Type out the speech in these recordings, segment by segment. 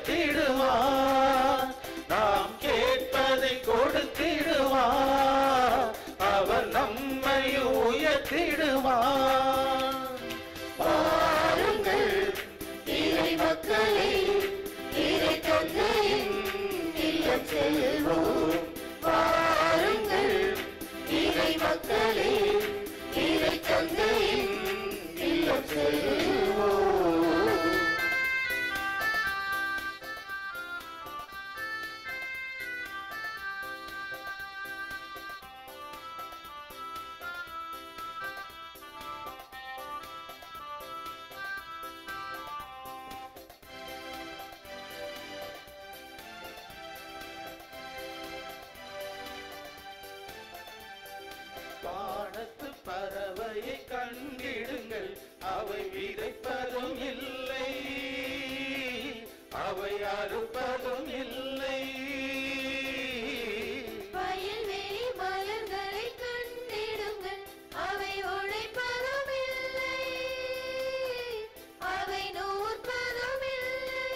உயர்த்திடுவார். நாம் கேட்பதை கொடுத்திடுவார். அவர் நம்மை உயர்த்திடுவார். வாருங்கள் இறை மக்களே, இறை தந்தையின் இல்லம் செல்வோம். வாருங்கள் இறை மக்களே, இறை தந்தையின் இல்லம் செல்வோம். வானத்து பறவையை கண்டிடுங்கள், அவை விதைப்பதும் இல்லை, அவை அறுப்பதும் இல்லை. வயல்வெளி மலர்களை கண்டிடுங்கள், அவை உழைப்பதும் இல்லை, அவை நூற்பதும் இல்லை.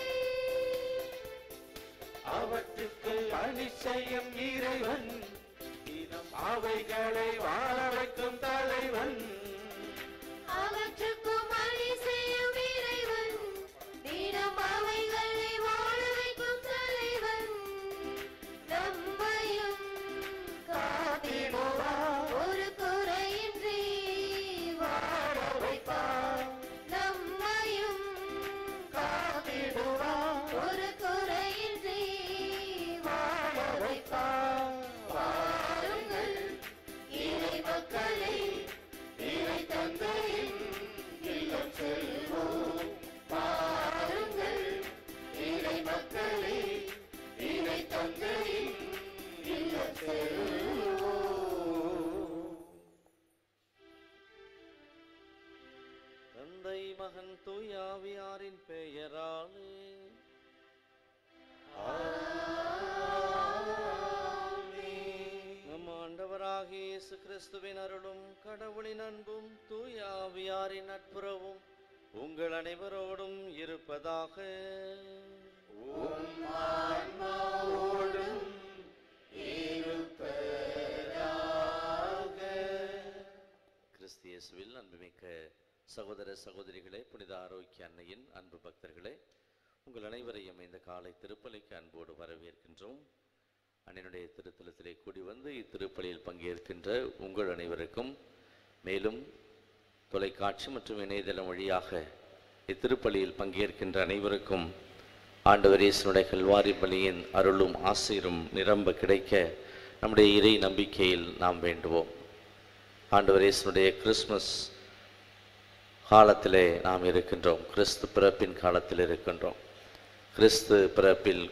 அவற்றுக்கு பணி செய்யும் இறைவன், தினம் அவைகளை வாழ வைக்கும் தலைவன். அவற்றுக்கும் பணி செய்யும் இறைவன், தினம் அவைகளை வாழ வைக்கும் தலைவன். நம்மையும் காத்திடுவார், ஒரு குறையின்றி வாழ வைப்பார். நம்மையும் காத்திடுவார், ஒரு குறையின்றி வாழ வைப்பார். வாருங்கள் இறை மக்களே, இறை தந்தையின் இல்லம் செல்வோம். வாருங்கள் இறை மக்களே, இறை தந்தையின் இல்லம் செல்வோம். தந்தை மகன் தூய ஆவியாரின் பெயராலே நம் ஆண்டவராகிய இயேசு கிறிஸ்துவின் அருளும் கடவுளின் அன்பும் தூய ஆவியாரின் நட்புறவும் உங்கள் அனைவரோடும் இருப்பதாக. கிறிஸ்து இயேசுவில் அன்புமிக்க சகோதர சகோதரிகளே, புனித ஆரோக்கிய அன்னையின் அன்பு பக்தர்களே, உங்கள் அனைவரையும் இந்த காலை திருப்பலிக்கு அன்போடு வரவேற்கின்றோம். அன்னையினுடைய திருத்தலத்திலே கூடி வந்து இத்திருப்பலியில் பங்கேற்கின்ற உங்கள் அனைவருக்கும், மேலும் தொலைக்காட்சி மற்றும் இணையதளம் வழியாக இத்திருப்பலியில் பங்கேற்கின்ற அனைவருக்கும் ஆண்டவர் இயேசுனுடைய கல்வாரி பலியின் அருளும் ஆசீரும் நிரம்ப கிடைக்க நம்முடைய இறை நம்பிக்கையில் நாம் வேண்டுவோம். ஆண்டவர் இயேசுனுடைய கிறிஸ்மஸ் காலத்திலே நாம் இருக்கின்றோம். கிறிஸ்து பிறப்பின் காலத்தில் இருக்கின்றோம். கிறிஸ்து பிறப்பில்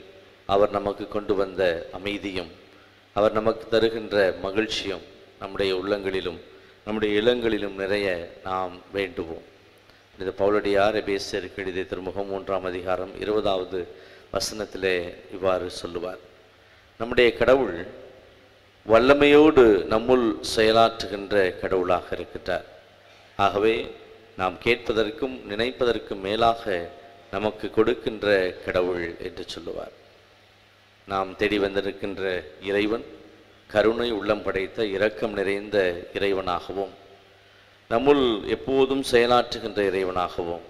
அவர் நமக்கு கொண்டு வந்த அமைதியும் அவர் நமக்கு தருகின்ற மகிழ்ச்சியும் நம்முடைய உள்ளங்களிலும் நம்முடைய இல்லங்களிலும் நிறைய நாம் வேண்டுவோம். இது பவுலடியார் எபேசியருக்கு எழுதிய திருமுகம் 3ஆம் அதிகாரம் 20வது வசனத்திலே இவ்வாறு சொல்லுவார்: நம்முடைய கடவுள் வல்லமையோடு நம்முள் செயலாற்றுகின்ற கடவுளாக இருக்கின்றார். ஆகவே நாம் கேட்பதற்கும் நினைப்பதற்கும் மேலாக நமக்கு கொடுக்கின்ற கடவுள் என்று சொல்லுவார். நாம் தேடி வந்திருக்கின்ற இறைவன் கருணை உள்ளம் படைத்த இரக்கம் நிறைந்த இறைவனாகவும் நம்முள் எப்போதும் செயலாற்றுகின்ற இறைவனாகவும்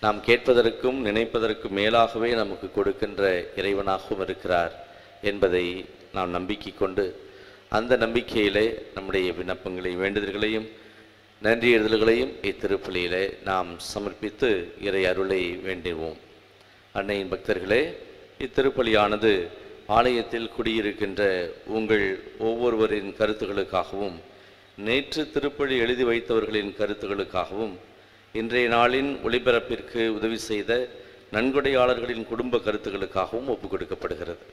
நாம் கேட்பதற்கும் நினைப்பதற்கும் மேலாகவே நமக்கு கொடுக்கின்ற இறைவனாகவும் இருக்கிறார் என்பதை நாம் நம்பிக்கை கொண்டு அந்த நம்பிக்கையிலே நம்முடைய விண்ணப்பங்களையும் வேண்டுதல்களையும் நன்றியறிதல்களையும் இத்திருப்பலியிலே நாம் சமர்ப்பித்து இறை அருளை வேண்டுவோம். அன்னையின் பக்தர்களே, இத்திருப்பலியானது ஆலயத்தில் குடியிருக்கின்ற உங்கள் ஒவ்வொருவரின் கருத்துகளுக்காகவும் நேற்று திருப்பலி எழுதி வைத்தவர்களின் கருத்துகளுக்காகவும் இன்றைய நாளின் ஒளிபரப்பிற்கு உதவி செய்த நன்கொடையாளர்களின் குடும்ப கருத்துகளுக்காகவும் ஒப்புக் கொடுக்கப்படுகிறது.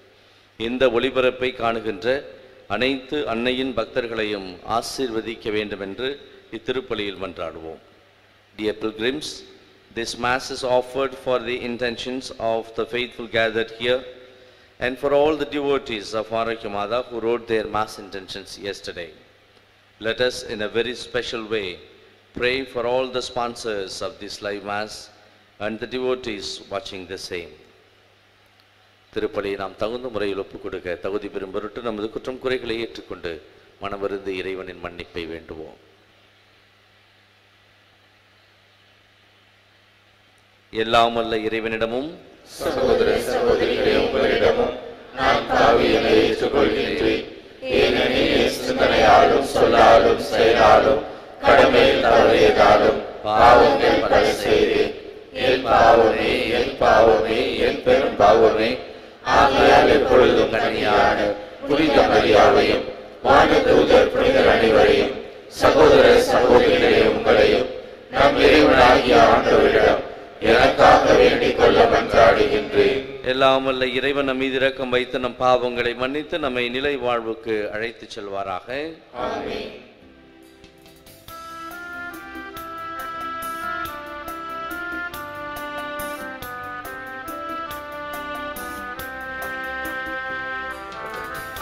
இந்த ஒளிபரப்பை காணுகின்ற அனைத்து அன்னையின் பக்தர்களையும் ஆசீர்வதிக்க வேண்டும் என்று இத்திருப்பலியில் மன்றாடுவோம். Dear pilgrims, this Mass is offered for the intentions of the faithful gathered here and for all the devotees of Arakya Mata who wrote their Mass intentions yesterday. Let us in a very special way pray for all the sponsors of this live Mass and the devotees watching the same. திருப்பலியை நாம் தகுந்த முறையில் ஒப்புக் கொடுக்க தகுதி பெறும் பொருட்டு நமது குற்றம் குறைகளை ஏற்றுக்கொண்டு மனமருந்து இறைவனின் மன்னிப்பை வேண்டுவோம். எல்லாம் வல்ல இறைவனிடமும் சகோதர சகோதரிகளே, உங்களிடமும் நான் பாவியனை ஏற்றுக்கொள்கின்றேன். ஏனெனில் சிந்தனையாலும் சொல்லாலும் செயலாலும் கடமையில் தவறியதாலும் பாவங்கள் பல செய்தேன். என் பாவமே, என் பாவமே, என் பெரும் பாவமே. ஆகையால் எப்பொழுதும் கன்னியான புனித மரியாவையும் வானதூதர் புனிதர் அனைவரையும் சகோதர சகோதரிகளே உங்களையும் நம் இறைவனாகிய ஆண்டவரிடம் எனக்காக வேண்டிக் கொள்ள மன்றாடுகின்றேன். எல்லாம் வல்ல இறைவன் நம் மீது இரக்கம் வைத்து நம் பாவங்களை மன்னித்து நம்மை நிலை வாழ்வுக்கு அழைத்துச் செல்வாராக. ஆமென்.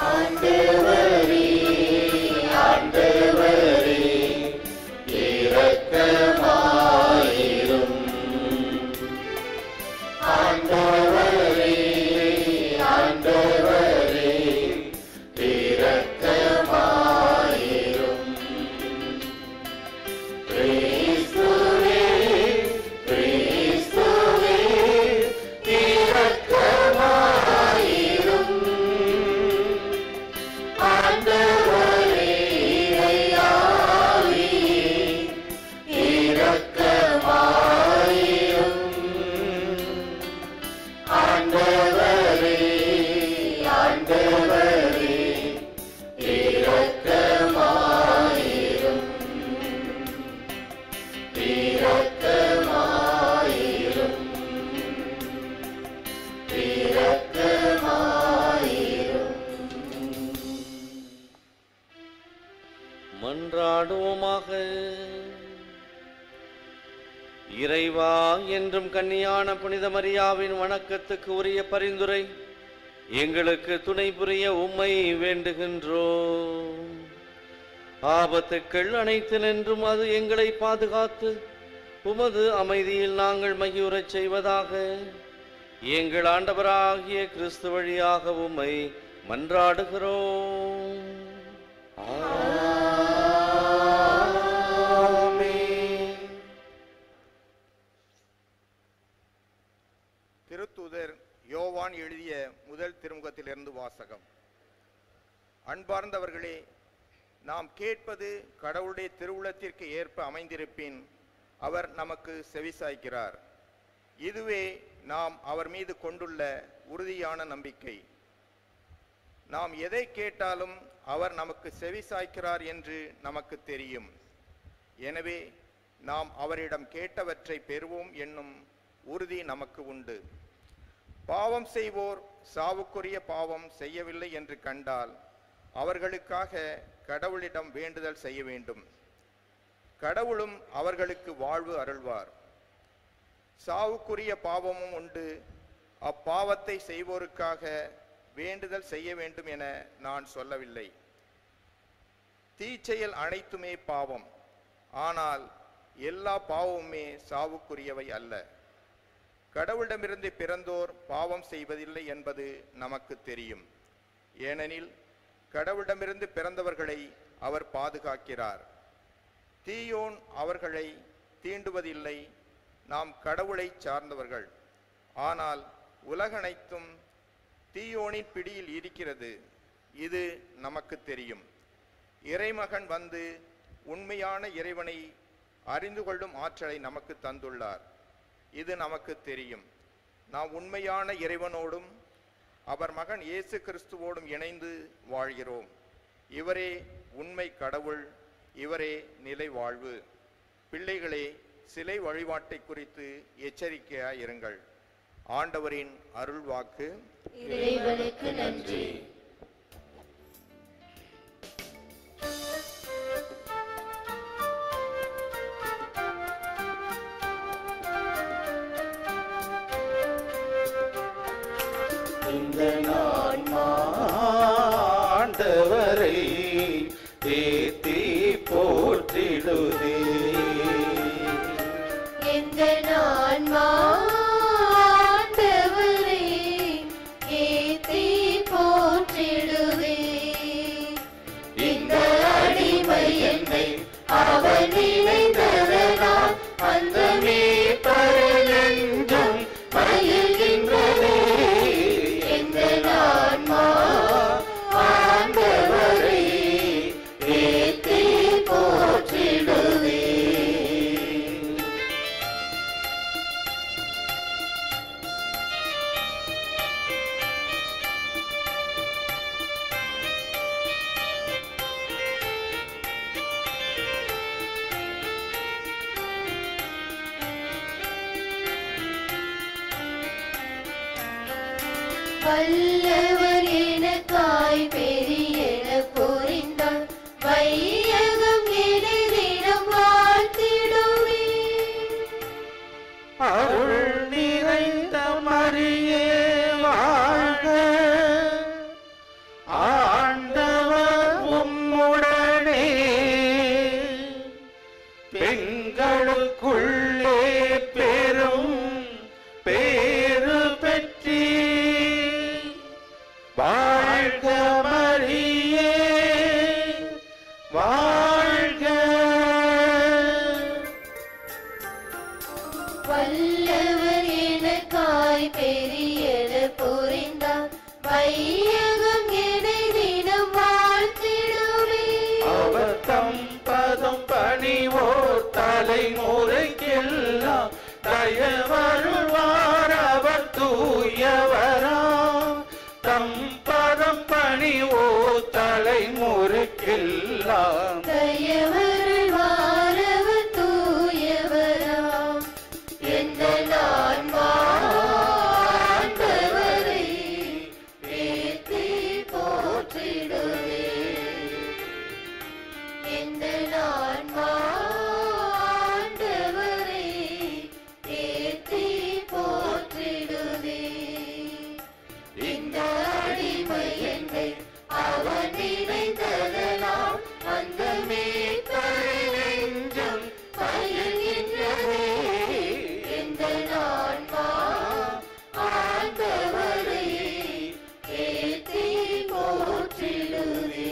ஆண்டவரே, ஆண்டவரே, இரக்கமாயிரும். ஆண்டவரே, ஆண்டவரே, இரக்கமாயிரும். கிறிஸ்துவே, கிறிஸ்துவே, இரக்கமாயிரும். ஆண்டவரே, இறையாவியே, இரக்கமாயிரும். ஆண்டவரே, ஆண்டவரே, இரக்கமாயிரும். இரக்கமாயிரும். இரக்கமாயிரும். மன்றாடுவோமாக. இறைவா, என்றும் கன்னியான புனித மரியாவின் வணக்கத்துக்கு உரிய பரிந்துரை எங்களுக்கு துணை புரிய உம்மை வேண்டுகின்றோம். ஆபத்துக்கள் அனைத்தினின்றும் அது எங்களை பாதுகாத்து உமது அமைதியில் நாங்கள் மகிழ்வுறச் செய்வதாக எங்கள் ஆண்டவராகிய கிறிஸ்து வழியாக உம்மை மன்றாடுகிறோம். திருத்தூதர் யோவான் எழுதிய முதல் திருமுகத்திலிருந்து வாசகம். அன்பார்ந்தவர்களே, நாம் கேட்பது கடவுளுடைய திருவுளத்திற்கு ஏற்ப அமைந்திருப்பின் அவர் நமக்கு செவிசாய்க்கிறார். இதுவே நாம் அவர் மீது கொண்டுள்ள உறுதியான நம்பிக்கை. நாம் எதை கேட்டாலும் அவர் நமக்கு செவிசாய்க்கிறார் என்று நமக்கு தெரியும். எனவே நாம் அவரிடம் கேட்டவற்றை பெறுவோம் என்னும் உறுதி நமக்கு உண்டு. பாவம் செய்வோர் சாவுக்குரிய பாவம் செய்யவில்லை என்று கண்டால் அவர்களுக்காக கடவுளிடம் வேண்டுதல் செய்ய வேண்டும். கடவுளும் அவர்களுக்கு வாழ்வு அருள்வார். சாவுக்குரிய பாவமும் உண்டு. அப்பாவத்தை செய்வோருக்காக வேண்டுதல் செய்ய வேண்டும் என நான் சொல்லவில்லை. தீச்செயல் அனைத்துமே பாவம். ஆனால் எல்லா பாவமுமே சாவுக்குரியவை அல்ல. கடவுளிடமிருந்து பிறந்தோர் பாவம் செய்வதில்லை என்பது நமக்கு தெரியும். ஏனெனில் கடவுளிடமிருந்து பிறந்தவர்களை அவர் பாதுகாக்கிறார். தீயோன் அவர்களை தீண்டுவதில்லை. நாம் கடவுளை சார்ந்தவர்கள். ஆனால் உலகனைத்தும் தீயோனின் பிடியில் இருக்கிறது. இது நமக்கு தெரியும். இறைமகன் வந்து உண்மையான இறைவனை அறிந்து கொள்ளும் ஆற்றலை நமக்கு தந்துள்ளார். இது நமக்கு தெரியும். நாம் உண்மையான இறைவனோடும் அவர் மகன் இயேசு கிறிஸ்துவோடும் இணைந்து வாழ்கிறோம். இவரே உண்மை கடவுள். இவரே நிலை வாழ்வு. பிள்ளைகளே, சிலை வழிபாட்டை குறித்து எச்சரிக்கையாயிருங்கள். ஆண்டவரின் அருள் வாக்கு. இறைவனுக்கு நன்றி. இந்த ஆண்டவரை தேத்தி போற்றிடுதே. எந்த ஆன்மா ஆண்டவரை வல்லவர் எனக்காய் பெரியன புரிந்தார் வையகம் எனதிடம் வாழ்த்திடுவே. அருள் நிறைந்த மரியே வாழ்க, ஆண்டவர் உம்முடனே, பெண்களுக்குள்ளே பெரும் பேறு பெற்றீர். வாழ்க மரியே வாழ்க. வல்லவர் எனக்காய் பெரியன புரிந்தார் வையகம் எனதிடம் வாழ்த்திடுவே. அவர் தம் பதம் பணிவோர் தலைமுறைக்கெல்லாம் தயவருள்வார். அவர் தூயவராம், தம் பதம் பணிவோர் தலைமுறைக்கெல்லாம் தயவருள்வார் அவர் தூயவராம். எந்த நான் ஆண்டவரை ஏத்தி போற்றிடுவே. எந்த நான் ஆண்டவரை ஏத்தி போற்றிடுவே. இந்த அடிமை என்னை அவன் நினைந்ததனால் அந்த மேற்பரை நெஞ்சம் பயிர்கின்றதே. எந்த நான் ஆண்டவரை ஏத்தி போற்றிடுவே.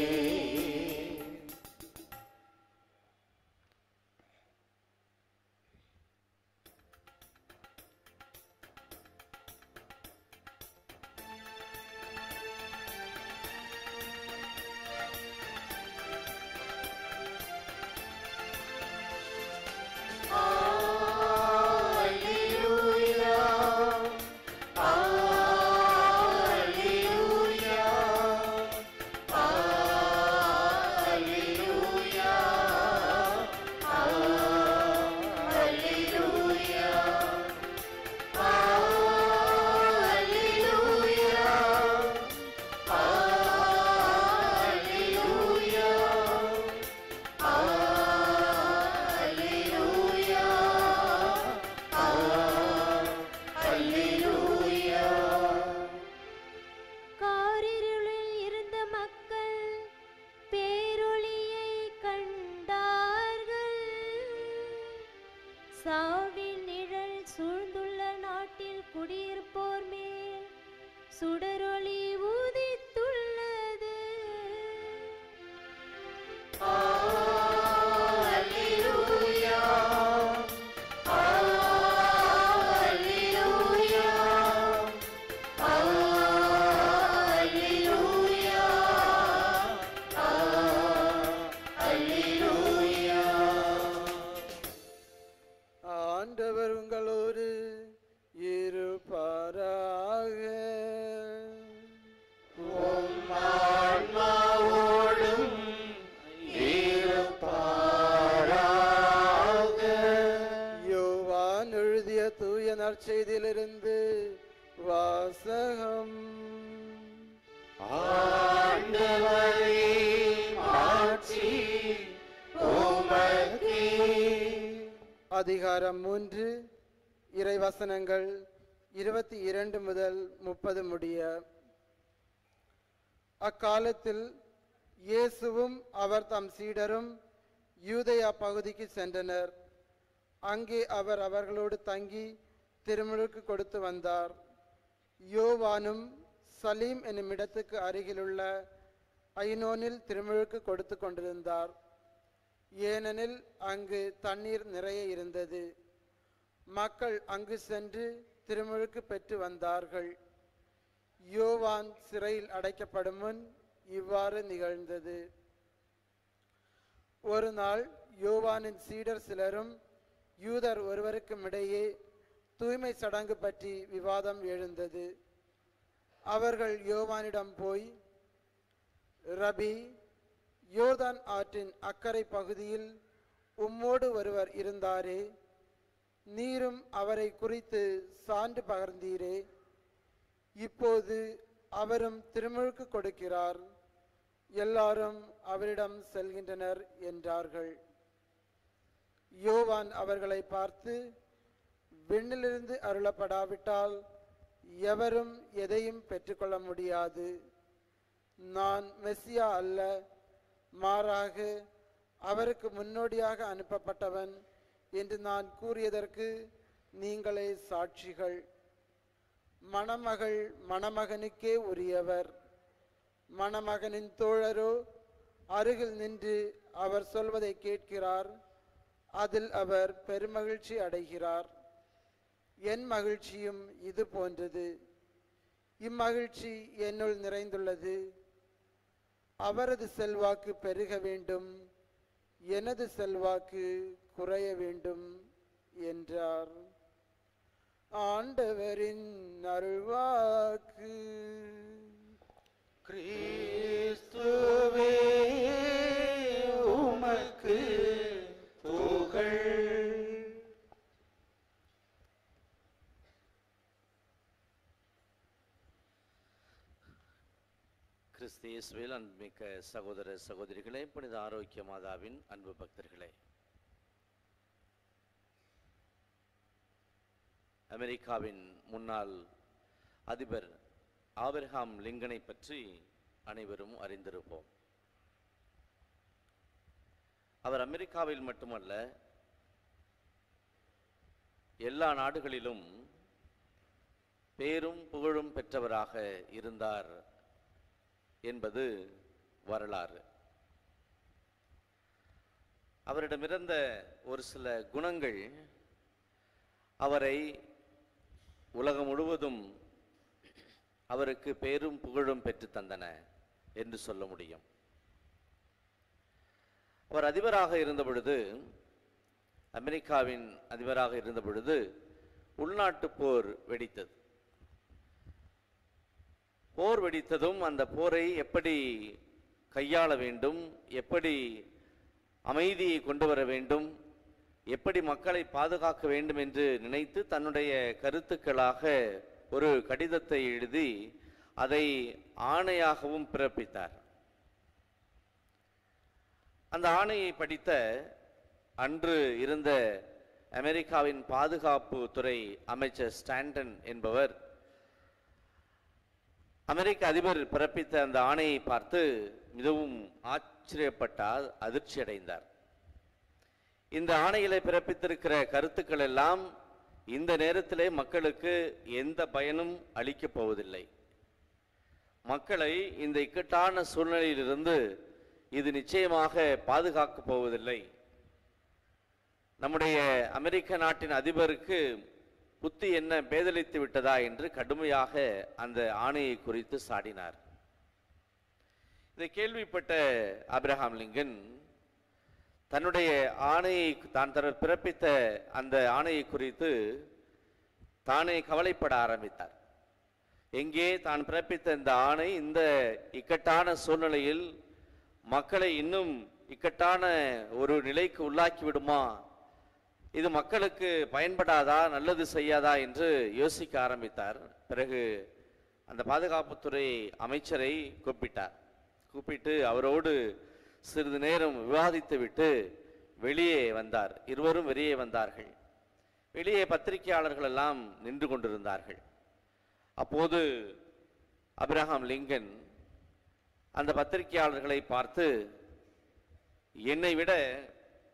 காரிருளில் இருந்த மக்கள் பேரொளியை கண்டார்கள். சாவின் நிழல் சூழ்ந்துள்ள நாட்டில் குடியிருப்போர் மேல் சுடரொளி உதித்துள்ளது. ஆண்டவர் உங்களோடு இருப்பாராக. உம் ஆன்மாவோடும் இருப்பாராக. யோவான் எழுதிய தூய நற்செய்தியிலிருந்து வாசகம். ஆண்டவரே மாட்சி உமக்கே. அதிகாரம் 3, இறைவசனங்கள் 22 முதல் 30 முடிய. அக்காலத்தில் இயேசுவும் அவர் தம் சீடரும் யூதேயா பகுதிக்கு சென்றனர். அங்கே அவர் அவர்களோடு தங்கி திருமுழுக்கு கொடுத்து வந்தார். யோவானும் சலீம் என்னும் இடத்துக்கு அருகிலுள்ள ஐனோனில் திருமுழுக்கு கொடுத்து கொண்டிருந்தார். ஏனெனில் அங்கு தண்ணீர் நிறைய இருந்தது. மக்கள் அங்கு சென்று திருமுழுக்கு பெற்று வந்தார்கள். யோவான் சிறையில் அடைக்கப்படும் முன் இவ்வாறு நிகழ்ந்தது. ஒரு நாள் யோவானின் சீடர் சிலரும் யூதர் ஒருவருக்கும் இடையே தூய்மை சடங்கு பற்றி விவாதம் எழுந்தது. அவர்கள் யோவானிடம் போய், ரபி, யோர்தான் ஆற்றின் அக்கறை பகுதியில் உம்மோடு ஒருவர் இருந்தாரே, நீரும் அவரை குறித்து சான்று பகர்ந்தீரே, இப்போது அவரும் திருமுழுக்கு கொடுக்கிறார். எல்லாரும் அவரிடம் செல்கின்றனர் என்றார்கள். யோவான் அவர்களை பார்த்து, விண்ணிலிருந்து அருளப்படாவிட்டால் எவரும் எதையும் பெற்றுக்கொள்ள முடியாது. நான் மெசியா அல்ல, மாறாக அவருக்கு முன்னோடியாக அனுப்பப்பட்டவன் என்று நான் கூறியதற்கு நீங்களே சாட்சிகள். மணமகள் மணமகனுக்கே உரியவர். மணமகனின் தோழரோ அருகில் நின்று அவர் சொல்வதை கேட்கிறார். அதில் அவர் பெருமகிழ்ச்சி அடைகிறார். என் மகிழ்ச்சியும் இது போன்றது. இம்மகிழ்ச்சி என்னுள் நிறைந்துள்ளது. அவரது செல்வாக்கு பெருக வேண்டும், எனது செல்வாக்கு குறைய வேண்டும் என்றார். ஆண்டவரின் அருள்வாக்கு. கிறிஸ்துவே உமக்கு புகழ். கிறிஸ்து இயேசுவில் அன்புமிக்க சகோதர சகோதரிகளே, புனித ஆரோக்கிய மாதாவின் அன்பு பக்தர்களே, அமெரிக்காவின் முன்னாள் அதிபர் ஆபிரகாம் லிங்கனை பற்றி அனைவரும் அறிந்திருப்போம். அவர் அமெரிக்காவில் மட்டுமல்ல, எல்லா நாடுகளிலும் பேரும் புகழும் பெற்றவராக இருந்தார் என்பது வரலாறு. அவரிடமிருந்த ஒரு சில குணங்கள் அவரை உலகம் முழுவதும் அவருக்கு பேரும் புகழும் பெற்று தந்தன என்று சொல்ல முடியும். அவர் அதிபராக இருந்த பொழுது, அமெரிக்காவின் அதிபராக இருந்த பொழுது உள்நாட்டு போர் வெடித்தது. போர் வெடித்ததும் அந்த போரை எப்படி கையாள வேண்டும், எப்படி அமைதியை கொண்டு வர வேண்டும், எப்படி மக்களை பாதுகாக்க வேண்டும் என்று நினைத்து தன்னுடைய கருத்துக்களாக ஒரு கடிதத்தை எழுதி அதை ஆணையாகவும் பிறப்பித்தார். அந்த ஆணையை படித்த அன்று இருந்த அமெரிக்காவின் பாதுகாப்பு துறை அமைச்சர் ஸ்டாண்டன் என்பவர் அமெரிக்க அதிபர் பிறப்பித்த அந்த ஆணையை பார்த்து மிகவும் ஆச்சரியப்பட்டார், அதிர்ச்சி அடைந்தார். இந்த ஆணையிலே பிறப்பித்திருக்கிற கருத்துக்கள் எல்லாம் இந்த நேரத்திலே மக்களுக்கு எந்த பயனும் அளிக்கப் போவதில்லை. மக்களை இந்த இக்கட்டான சூழ்நிலையிலிருந்து இது நிச்சயமாக பாதுகாக்கப் போவதில்லை. நம்முடைய அமெரிக்க நாட்டின் அதிபருக்கு புத்தி என்ன பேதலித்து விட்டதா என்று கடுமையாக அந்த ஆணையை குறித்து சாடினார். இதை கேள்விப்பட்ட ஆபிரகாம் லிங்கன் தன்னுடைய ஆணையை தான் பிறப்பித்த அந்த ஆணையை குறித்து தானே கவலைப்பட ஆரம்பித்தார். எங்கே தான் பிறப்பித்த இந்த ஆணை இந்த இக்கட்டான சூழ்நிலையில் மக்களை இன்னும் இக்கட்டான ஒரு நிலைக்கு உள்ளாக்கி விடுமா, இது மக்களுக்கு பயன்படாதா, நல்லது செய்யாதா என்று யோசிக்க ஆரம்பித்தார். பிறகு அந்த பாதுகாப்புத்துறை அமைச்சரை கூப்பிட்டு அவரோடு சிறிது நேரம் விவாதித்து விட்டு வெளியே வந்தார். இருவரும் வெளியே வந்தார்கள். வெளியே பத்திரிகையாளர்கள் எல்லாம் நின்று கொண்டிருந்தார்கள். அப்போது ஆபிரகாம் லிங்கன் அந்த பத்திரிகையாளர்களை பார்த்து, என்னை விட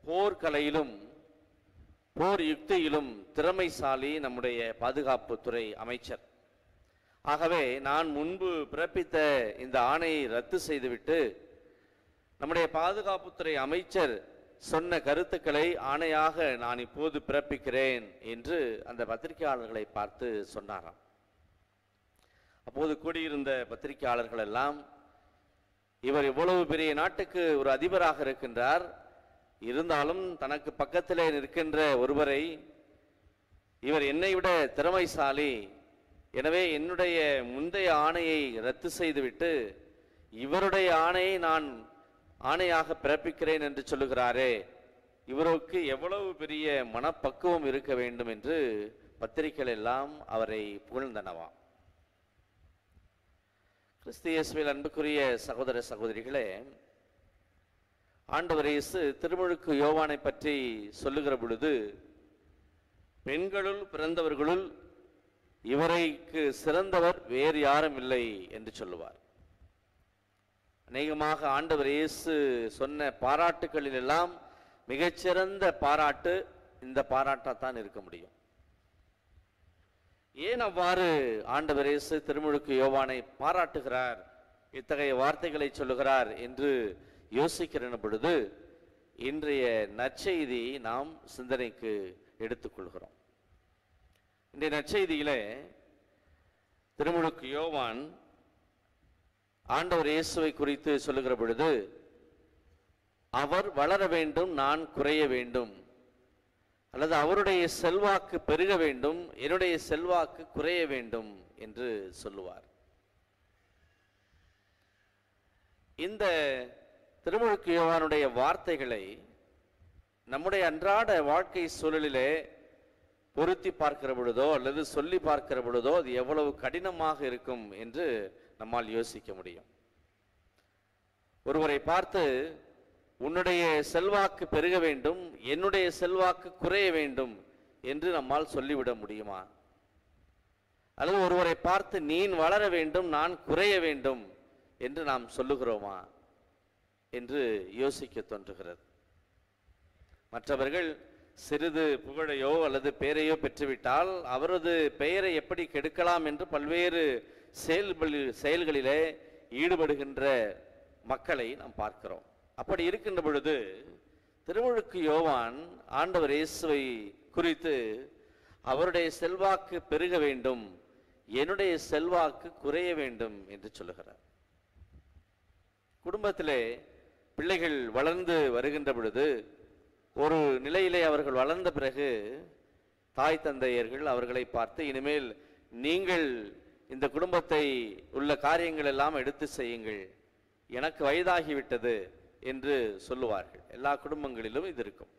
போர்க்கலையிலும் போர் யுக்தியிலும் திறமைசாலி நம்முடைய பாதுகாப்புத்துறை அமைச்சர். ஆகவே நான் முன்பு பிறப்பித்த இந்த ஆணையை ரத்து செய்துவிட்டு நம்முடைய பாதுகாப்புத்துறை அமைச்சர் சொன்ன கருத்துக்களை ஆணையாக நான் இப்போது பிறப்பிக்கிறேன் என்று அந்த பத்திரிகையாளர்களை பார்த்து சொன்னாராம். அப்போது கூடியிருந்த பத்திரிகையாளர்கள் எல்லாம், இவர் இவ்வளவு பெரிய நாட்டுக்கு ஒரு அதிபராக இருக்கின்றார், இருந்தாலும் தனக்கு பக்கத்திலே நிற்கின்ற ஒருவரை, இவர் என்னை விட திறமைசாலி, எனவே என்னுடைய முந்தைய ஆணையை ரத்து செய்துவிட்டு இவருடைய ஆணையை நான் ஆணையாக பிறப்பிக்கிறேன் என்று சொல்லுகிறாரே, இவருக்கு எவ்வளவு பெரிய மனப்பக்குவம் இருக்க வேண்டும் என்று பத்திரிகைகள் எல்லாம் அவரை புகழ்ந்தனவாம். கிறிஸ்து இயேசுவில் அன்புக்குரிய சகோதர சகோதரிகளே, ஆண்டவர் இயேசு திருமுழுக்கு யோவானை பற்றி சொல்லுகிற பொழுது, பெண்களுள் பிறந்தவர்களுள் இவரைக்கு சிறந்தவர் வேறு யாரும் இல்லை என்று சொல்லுவார். அநேகமாக ஆண்டவர் இயேசு சொன்ன பாராட்டுகளில் எல்லாம் மிகச்சிறந்த பாராட்டு இந்த பாராட்டாத்தான் இருக்க முடியும். ஏன் அவ்வாறு ஆண்டவர் இயேசு திருமுழுக்கு யோவானை பாராட்டுகிறார், இத்தகைய வார்த்தைகளை சொல்லுகிறார் என்று யோசிக்கிற பொழுது இன்றைய நற்செய்தி நாம் சிந்தனைக்கு எடுத்துக்கொள்கிறோம். இன்றைய நற்செய்தியிலே திருமுழுக்கு யோவான் ஆண்டவர் இயேசுவை குறித்து சொல்லுகிற பொழுது, அவர் வளர வேண்டும், நான் குறைய வேண்டும், அல்லது அவருடைய செல்வாக்கு பெருக வேண்டும், என்னுடைய செல்வாக்கு குறைய வேண்டும் என்று சொல்லுவார். இந்த திருமுழுக்கு யோவானுடைய வார்த்தைகளை நம்முடைய அன்றாட வாழ்க்கை சூழலிலே பொருத்தி பார்க்கிற பொழுதோ அல்லது சொல்லி பார்க்கிற பொழுதோ அது எவ்வளவு கடினமாக இருக்கும் என்று நம்மால் யோசிக்க முடியும். ஒருவரை பார்த்து உன்னுடைய செல்வாக்கு பெருக வேண்டும், என்னுடைய செல்வாக்கு குறைய வேண்டும் என்று நம்மால் சொல்லிவிட முடியுமா? அல்லது ஒருவரை பார்த்து நீ வளர வேண்டும், நான் குறைய வேண்டும் என்று நாம் சொல்லுகிறோமா என்று யோசிக்க தோன்றுகிறது. மற்றவர்கள் சிறிது புகழையோ அல்லது பெயரையோ பெற்றுவிட்டால் அவரது பெயரை எப்படி கெடுக்கலாம் என்று பல்வேறு செயல்களிலே ஈடுபடுகின்ற மக்களை நாம் பார்க்கிறோம். அப்படி இருக்கின்ற பொழுது திருமுழுக்கு யோவான் ஆண்டவர் இயேசுவை குறித்து அவருடைய செல்வாக்கு பெருக வேண்டும், என்னுடைய செல்வாக்கு குறைய வேண்டும் என்று சொல்லுகிறார். குடும்பத்திலே பிள்ளைகள் வளர்ந்து வருகின்ற பொழுது ஒரு நிலையிலே அவர்கள் வளர்ந்த பிறகு தாய் தந்தையர்கள் அவர்களை பார்த்து, இனிமேல் நீங்கள் இந்த குடும்பத்தை உள்ள காரியங்கள் எல்லாம் எடுத்து செய்யுங்கள், எனக்கு வயதாகிவிட்டது என்று சொல்லுவார்கள். எல்லா குடும்பங்களிலும் இது இருக்கும்.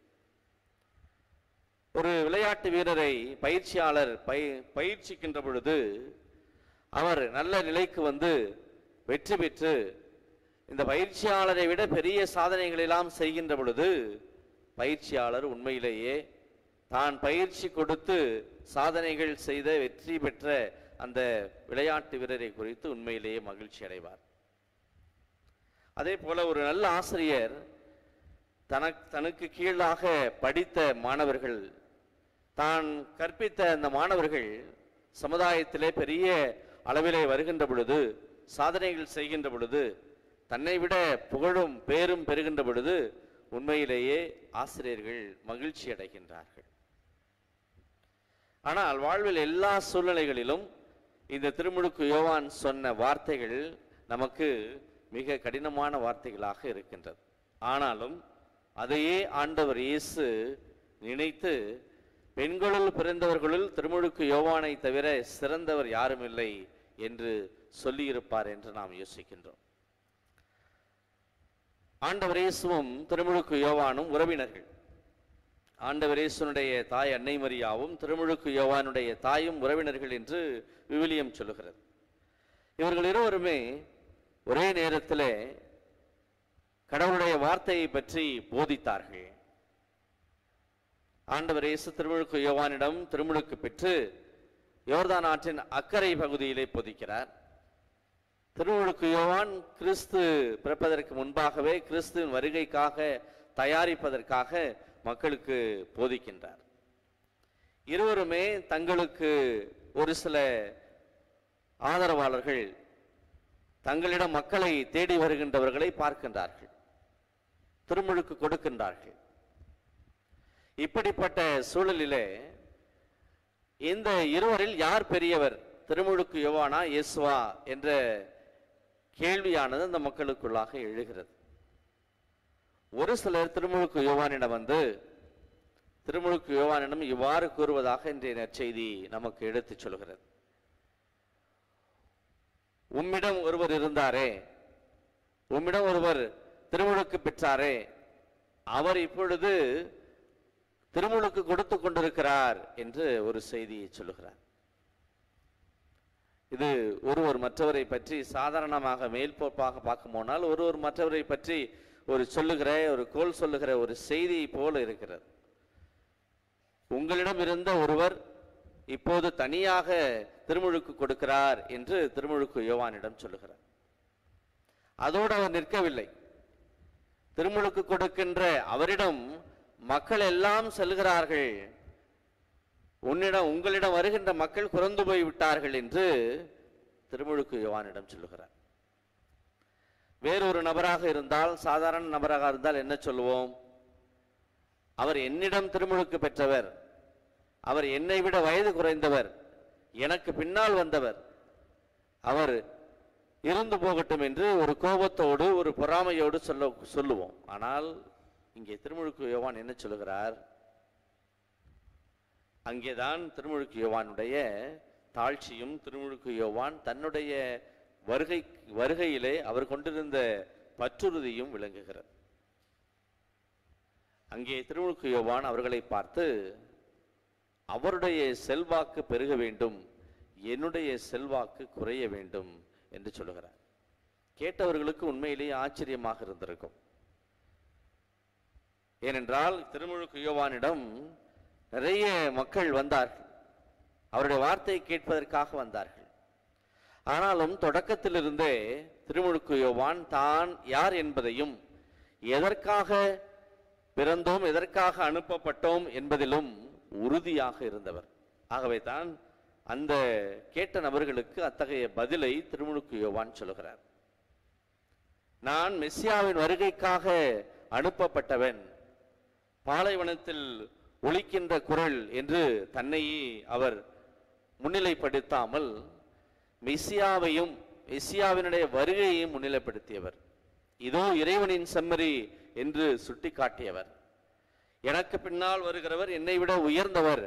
ஒரு விளையாட்டு வீரரை பயிற்சியாளர் பயிற்சிக்கின்ற பொழுது அவர் நல்ல நிலைக்கு வந்து வெற்றி பெற்று இந்த பயிற்சியாளரை விட பெரிய சாதனைகள் எல்லாம் செய்கின்ற பொழுது பயிற்சியாளர் உண்மையிலேயே தான் பயிற்சி கொடுத்து சாதனைகள் செய்த வெற்றி பெற்ற அந்த விளையாட்டு வீரரை குறித்து உண்மையிலேயே மகிழ்ச்சி அடைவார். அதே போல ஒரு நல்ல ஆசிரியர் தனக்கு கீழாக படித்த மாணவர்கள், தான் கற்பித்த அந்த மாணவர்கள் சமுதாயத்திலே பெரிய அளவிலே வருகின்ற பொழுது, சாதனைகள் செய்கின்ற பொழுது, தன்னை விட புகழும் பேரும் பெறுகின்ற பொழுது உண்மையிலேயே ஆசிரியர்கள் மகிழ்ச்சி அடைகின்றார்கள். ஆனால் வாழ்வில் எல்லா சூழ்நிலைகளிலும் இந்த திருமுழுக்கு யோவான் சொன்ன வார்த்தைகள் நமக்கு மிக கடினமான வார்த்தைகளாக இருக்கின்றது. ஆனாலும் அதையே ஆண்டவர் இயேசு நினைத்து, பெண்களுள் பிறந்தவர்களுள் திருமுழுக்கு யோவானை தவிர சிறந்தவர் யாரும் இல்லை என்று சொல்லியிருப்பார் என்று நாம் யோசிக்கின்றோம். ஆண்டவர் இயேசுவும் திருமுழுக்கு யோவானும் உறவினர்கள். ஆண்டவர் இயேசுனுடைய தாய் அன்னை மரியாவும் திருமுழுக்கு யோவானுடைய தாயும் உறவினர்கள் என்று விவிலியம் சொல்லுகிறது. இவர்கள் இருவருமே ஒரே நேரத்தில் கடவுளுடைய வார்த்தையை பற்றி போதித்தார்கள். ஆண்டவர் இயேசு திருமுழுக்கு யோவானிடம் திருமுழுக்கு பெற்று யோர்தான் ஆற்றின் அக்கறை பகுதியிலே போதிக்கிறார். திருமுழுக்கு யோவான் கிறிஸ்து பிறப்பதற்கு முன்பாகவே கிறிஸ்துவின் வருகைக்காக தயாரிப்பதற்காக மக்களுக்கு போதிக்கின்றார். இருவருமே தங்களுக்கு ஒரு சில ஆதரவாளர்கள், தங்களிடம் மக்களை தேடி வருகின்றவர்களை பார்க்கின்றார்கள், திருமுழுக்கு கொடுக்கின்றார்கள். இப்படிப்பட்ட சூழலிலே இந்த இருவரில் யார் பெரியவர், திருமுழுக்கு யோவானா இயேசுவா என்ற கேள்வியானது அந்த மக்களுக்குள்ளாக எழுகிறது. ஒரு சிலர் திருமுழுக்கு யோவானிடம் வந்து திருமுழுக்கு யோவானிடம் இவ்வாறு கூறுவதாக இன்றைய நற்செய்தி நமக்கு எடுத்துச் சொல்கிறது. உம்மிடம் ஒருவர் இருந்தாரே, உம்மிடம் ஒருவர் திருமுழுக்கு பெற்றாரே, அவர் இப்பொழுது திருமுழுக்கு கொடுத்து கொண்டிருக்கிறார் என்று ஒரு செய்தியை சொல்லுகிறார். இது ஒருவர் மற்றவரை பற்றி சாதாரணமாக மேல்போக்காக பார்க்க போனால் ஒருவர் மற்றவரை பற்றி ஒரு கோல் சொல்லுகிற ஒரு செய்தியை போல இருக்கிறது. உங்களிடம் இருந்த ஒருவர் இப்போது தனியாக திருமுழுக்கு கொடுக்கிறார் என்று திருமுழுக்கு யோவானிடம் சொல்லுகிறார். அதோடு அவர் நிற்கவில்லை. திருமுழுக்கு கொடுக்கின்ற அவரிடம் மக்கள் எல்லாம் செல்கிறார்கள், உங்களிடம் வருகின்ற மக்கள் குறைந்து போய் விட்டார்கள் என்று திருமுழுக்கு யோவானிடம் சொல்லுகிறார். வேறொரு நபராக இருந்தால், சாதாரண நபராக இருந்தால் என்ன சொல்லுவோம்? அவர் என்னிடம் திருமுழுக்கு பெற்றவர், அவர் என்னை விட வயது குறைந்தவர், எனக்கு பின்னால் வந்தவர், அவர் இருந்து போகட்டும் என்று ஒரு கோபத்தோடு ஒரு பொறாமையோடு சொல்லுவோம். ஆனால் இங்கே திருமுழுக்கு யோவான் என்ன சொல்லுகிறார்? அங்கேதான் திருமுழுக்கு யோவானுடைய தாழ்ச்சியும், திருமுழுக்கு யோவான் தன்னுடைய வருகையிலே அவர் கொண்டிருந்த பற்றுறுதியும் விளங்குகிறது. அங்கே திருமுழுக்கு யோவான் அவர்களை பார்த்து, அவருடைய செல்வாக்கு பெருக வேண்டும், என்னுடைய செல்வாக்கு குறைய வேண்டும் என்று சொல்லுகிறார். கேட்டவர்களுக்கு உண்மையிலேயே ஆச்சரியமாக இருந்திருக்கும். ஏனென்றால் திருமுழுக்கு யோவானிடம் நிறைய மக்கள் வந்தார்கள், அவருடைய வார்த்தையை கேட்பதற்காக வந்தார்கள். ஆனாலும் தொடக்கத்திலிருந்தே திருமுழுக்கு யோவான் தான் யார் என்பதையும், எதற்காக பிறந்தோம், எதற்காக அனுப்பப்பட்டோம் என்பதிலும் உறுதியாக இருந்தவர். ஆகவே தான் அந்த கேட்ட நபர்களுக்கு அத்தகைய பதிலை திருமுழுக்கு யோவான் சொல்லுகிறார். நான் மெசியாவின் வருகைக்காக அனுப்பப்பட்டவன், பாலைவனத்தில் ஒலிக்கின்ற குரல் என்று தன்னையே அவர் முன்னிலைப்படுத்தாமல் மெசியாவையும் மெசியாவினுடைய வருகையையும் முன்னிலைப்படுத்தியவர். இதோ இறைவனின் செம்மறி என்று சுட்டி காட்டியவர். எனக்கு பின்னால் வருகிறவர் என்னை விட உயர்ந்தவர்,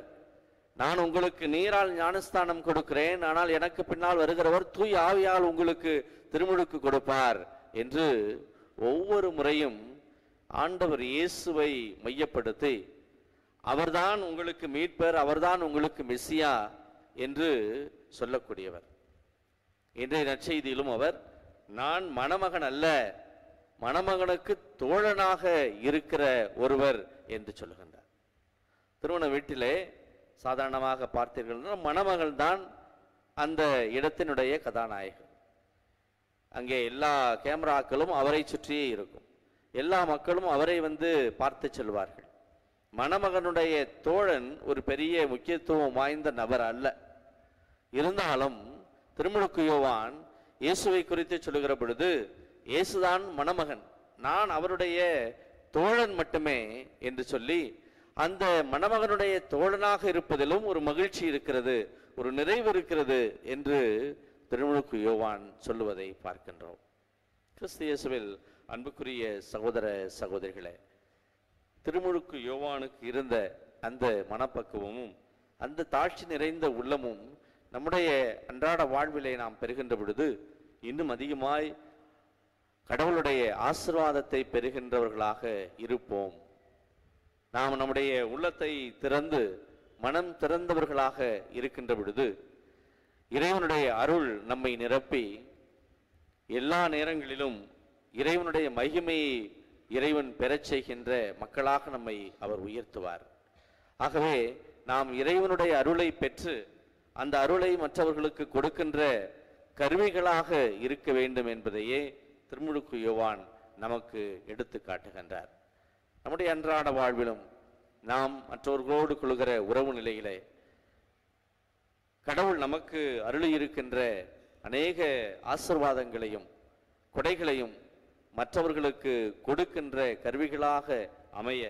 நான் உங்களுக்கு நீரால் ஞானஸ்தானம் கொடுக்கிறேன், ஆனால் எனக்கு பின்னால் வருகிறவர் தூய் ஆவியால் உங்களுக்கு திருமுழுக்கு கொடுப்பார் என்று ஒவ்வொரு முறையும் ஆண்டவர் இயேசுவை மையப்படுத்தி அவர்தான் உங்களுக்கு மீட்பர், அவர்தான் உங்களுக்கு மெசியா என்று சொல்லக்கூடியவர். இன்றைய நற்செய்தியிலும் அவர், நான் மணமகன் அல்ல, மணமகனுக்கு தோழனாக இருக்கிற ஒருவர் என்று சொல்லுகின்றார். திருமண வீட்டிலே சாதாரணமாக பார்த்தீர்கள், மணமகள் தான் அந்த இடத்தினுடைய கதாநாயகன். அங்கே எல்லா கேமராக்களும் அவரை சுற்றியே இருக்கும், எல்லா மக்களும் அவரை பார்த்து செல்வார்கள். மணமகனுடைய தோழன் ஒரு பெரிய முக்கியத்துவம் வாய்ந்த நபர் அல்ல. இருந்தாலும் திருமுழுக்கு யோவான் இயேசுவை குறித்து சொல்லுகிற பொழுது, இயேசுதான் மணமகன், நான் அவருடைய தோழன் மட்டுமே என்று சொல்லி, அந்த மணமகனுடைய தோழனாக இருப்பதிலும் ஒரு மகிழ்ச்சி இருக்கிறது, ஒரு நிறைவு இருக்கிறது என்று திருமுழுக்கு யோவான் சொல்லுவதை பார்க்கின்றோம். கிறிஸ்து இயேசுவில் அன்புக்குரிய சகோதர சகோதரிகளே, திருமுழுக்கு யோவானுக்கு இருந்த அந்த மனப்பக்குவமும் அந்த தாழ்ச்சி நிறைந்த உள்ளமும் நம்முடைய அன்றாட வாழ்விலை நாம் பெறுகின்ற பொழுது இன்னும் அதிகமாய் கடவுளுடைய ஆசீர்வாதத்தை பெறுகின்றவர்களாக இருப்போம். நாம் நம்முடைய உள்ளத்தை திறந்து மனம் திறந்தவர்களாக இருக்கின்ற பொழுது இறைவனுடைய அருள் நம்மை நிரப்பி எல்லா நேரங்களிலும் இறைவனுடைய மகிமையை இறைவன் பெறச் செய்கின்ற மக்களாக நம்மை அவர் உயர்த்துவார். ஆகவே நாம் இறைவனுடைய அருளை பெற்று அந்த அருளை மற்றவர்களுக்கு கொடுக்கின்ற கருவிகளாக இருக்க வேண்டும் என்பதையே திருமுழுக்கு யோவான் நமக்கு எடுத்து காட்டுகின்றார். நம்முடைய அன்றாட வாழ்விலும் நாம் மற்றவர்களோடு கொள்கிற உறவு நிலையிலே கடவுள் நமக்கு அருளி இருக்கின்ற அநேக ஆசீர்வாதங்களையும் கொடைகளையும் மற்றவர்களுக்கு கொடுக்கின்ற கருவிகளாக அமைய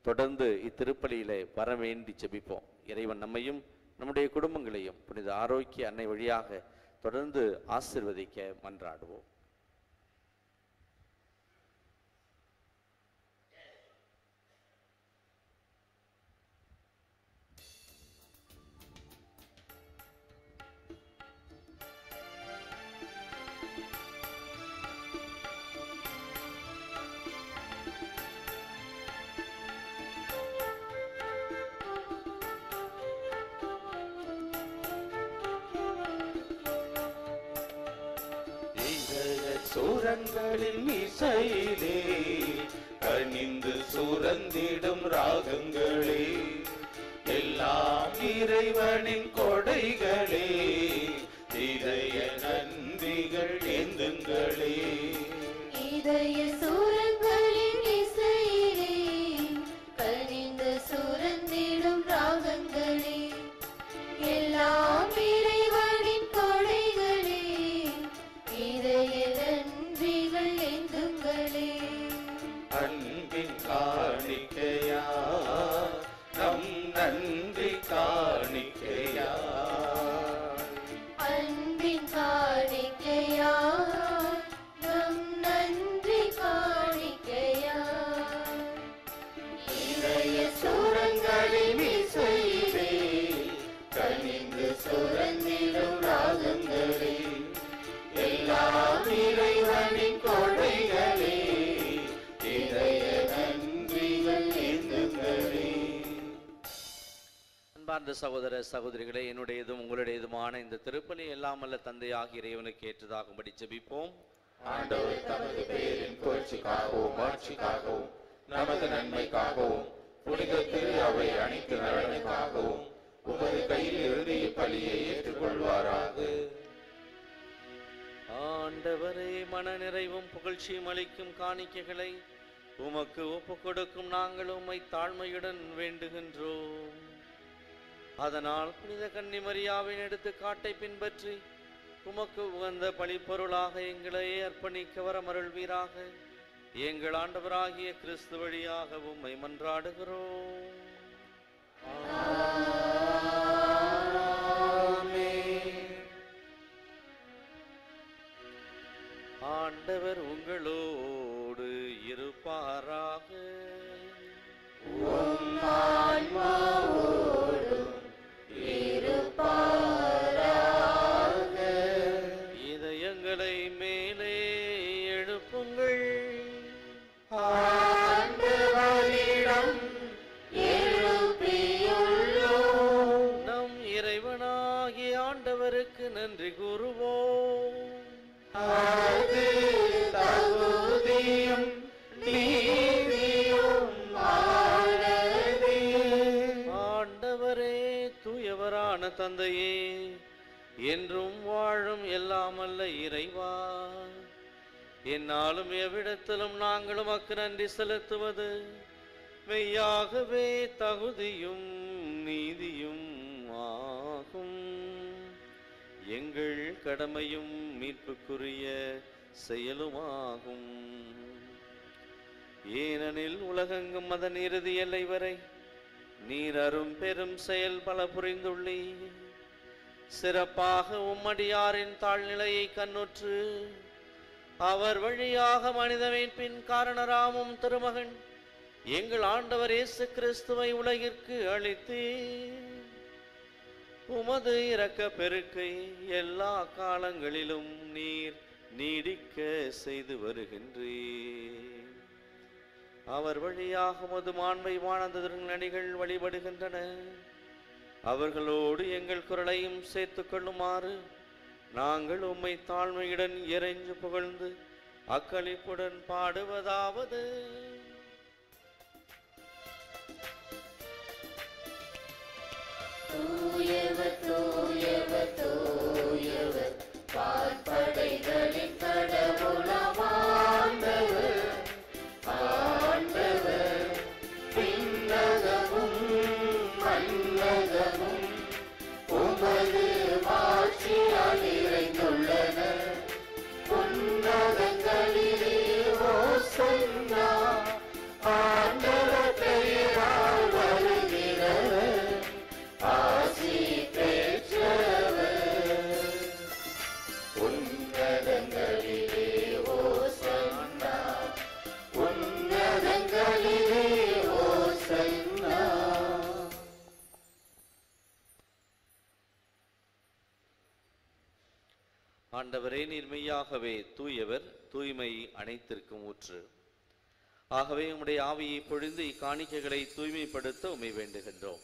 தொடர்ந்து இத்திருப்பலியிலே வர வேண்டி ஜெபிப்போம். இறைவன் நம்மையும் நம்முடைய குடும்பங்களையும் புனித ஆரோக்கிய அன்னை வழியாக தொடர்ந்து ஆசீர்வதிக்க மன்றாடுவோம். சுரங்களின் இசையிலே கனிந்து சுரந்திடும் ராகங்களே, எல்லாம் இறைவனின் கொடைகளே, இதய நன்றிகள் ஏந்துங்களே. இதய சூரங்களின் இசையிலே கனிந்து சுரந்திடும் ராகங்களே, எல்லாம் இறைவனின் கொடைகளே, இதய நன்றிகள் ஏந்துங்களே. அன்பின் காணிக்கையா நம் நன்றி காணிக்கையா, அன்பின் காணிக்கையா நம் நன்றி காணிக்கையா. இதய சூரங்களின் இசையிலே கனிந்து சுரந்திடும் ராகங்களே, எல்லாம் இறைவனின் கொடைகளே, இதய நன்றிகள் ஏந்துங்களே. அன்பார்ந்த சகோதர சகோதரிகளே, என்னுடையதும் உங்களுடையதுமான இந்த திருப்பலி எல்லாம் அல்ல தந்தையாகிய இறைவனுக்கு ஏற்றதாகும்படி ஜெபிப்போம். ஆண்டவர் தமது பெயரின் புகழ்ச்சிக்காகவும் மாட்சிக்காகவும் நமது நன்மைக்காகவும் புனித திரு அவை அனைத்து நலனுக்காகவும் உமது கையில் இறுதி பலியை ஏற்றுக்கொள்வாராக. ஆண்டவரே, மன நிறைவும் புகழ்ச்சியும் அளிக்கும் காணிக்கைகளை உமக்கு ஒப்பு கொடுக்கும் நாங்கள் உம்மை தாழ்மையுடன் வேண்டுகின்றோம். அதனால் புனித கன்னி மரியாவின் எடுத்துக்காட்டை பின்பற்றி உமக்கு உகந்த பழிப்பொருளாக எங்களை அர்ப்பணிக்க வரமருள்வீராக. எங்கள் ஆண்டவராகிய கிறிஸ்து வழியாக உம்மை மன்றாடுகிறோம். ஆண்டவர் உங்களோடு இருப்பாராக. இதயங்களை மேலே எழுப்புங்கள். நம் இறைவனாகிய ஆண்டவருக்கு நன்றி கூறுவோம். ஆண்டவரே, தூயவரான தந்தையே, என்றும் வாழும் எல்லாம் அல்ல இறைவா, என்னாலும் எவ்விடத்திலும் நாங்கள் உமக்கு நன்றி செலுத்துவது மெய்யாகவே தகுதியும் நீதியும் ஆகும். எங்கள் கடமையும் மீட்புக்குரிய செயலுமாகும். ஏனெனில் உலகெங்கும் அதன் இறுதி எல்லை வரை நீர் அரும் பெரும் செயல் பல புரிந்துள்ளீர். சிறப்பாக உம்மடியாரின் தாழ்நிலையை கண்ணுற்று அவர் வழியாக மனித மீட்பின் காரணராமும் திருமகன் எங்கள் ஆண்டவர் இயேசு கிறிஸ்துவை உலகிற்கு அளித்தீர். உமது இரக்க பெருக்கை எல்லா காலங்களிலும் நீர் நீடிக்க செய்து வருகின்றீர். அவர் வழியாக உமது மாண்பை வானந்த நடிகள் வழிபடுகின்றன. அவர்களோடு எங்கள் குரலையும் சேர்த்துக் கொள்ளுமாறு நாங்கள் உம்மை தாழ்மையுடன் இறைஞ்சு புகழ்ந்து அக்களிப்புடன் பாடுவதாவது: தூயவர் தூயவர் தூயவர் வான்படைகளின் கடவுளாம் ஆண்டவர், ஆண்டவர் விண்ணகமும் மண்ணகமும் உமது மாட்சியால் நிறைந்துள்ளன. உன்னதங்களிலே ஓசன்னா, ஆண்டவர் பெயரால் வருகிறவர், ஆசி பெற்றவர். உன்னதங்களிலே ஓசன்னா, உன்னதங்களிலே ஓசன்னா. ஆண்டவரே, நீர் மெய்யாகவே தூயவர், தூய்மை அனைத்திற்கும் ஊற்று. ஆகவே உம்முடைய ஆவியை பொழிந்து இக்காணிக்கைகளை தூய்மைப்படுத்த உம்மை வேண்டுகின்றோம்.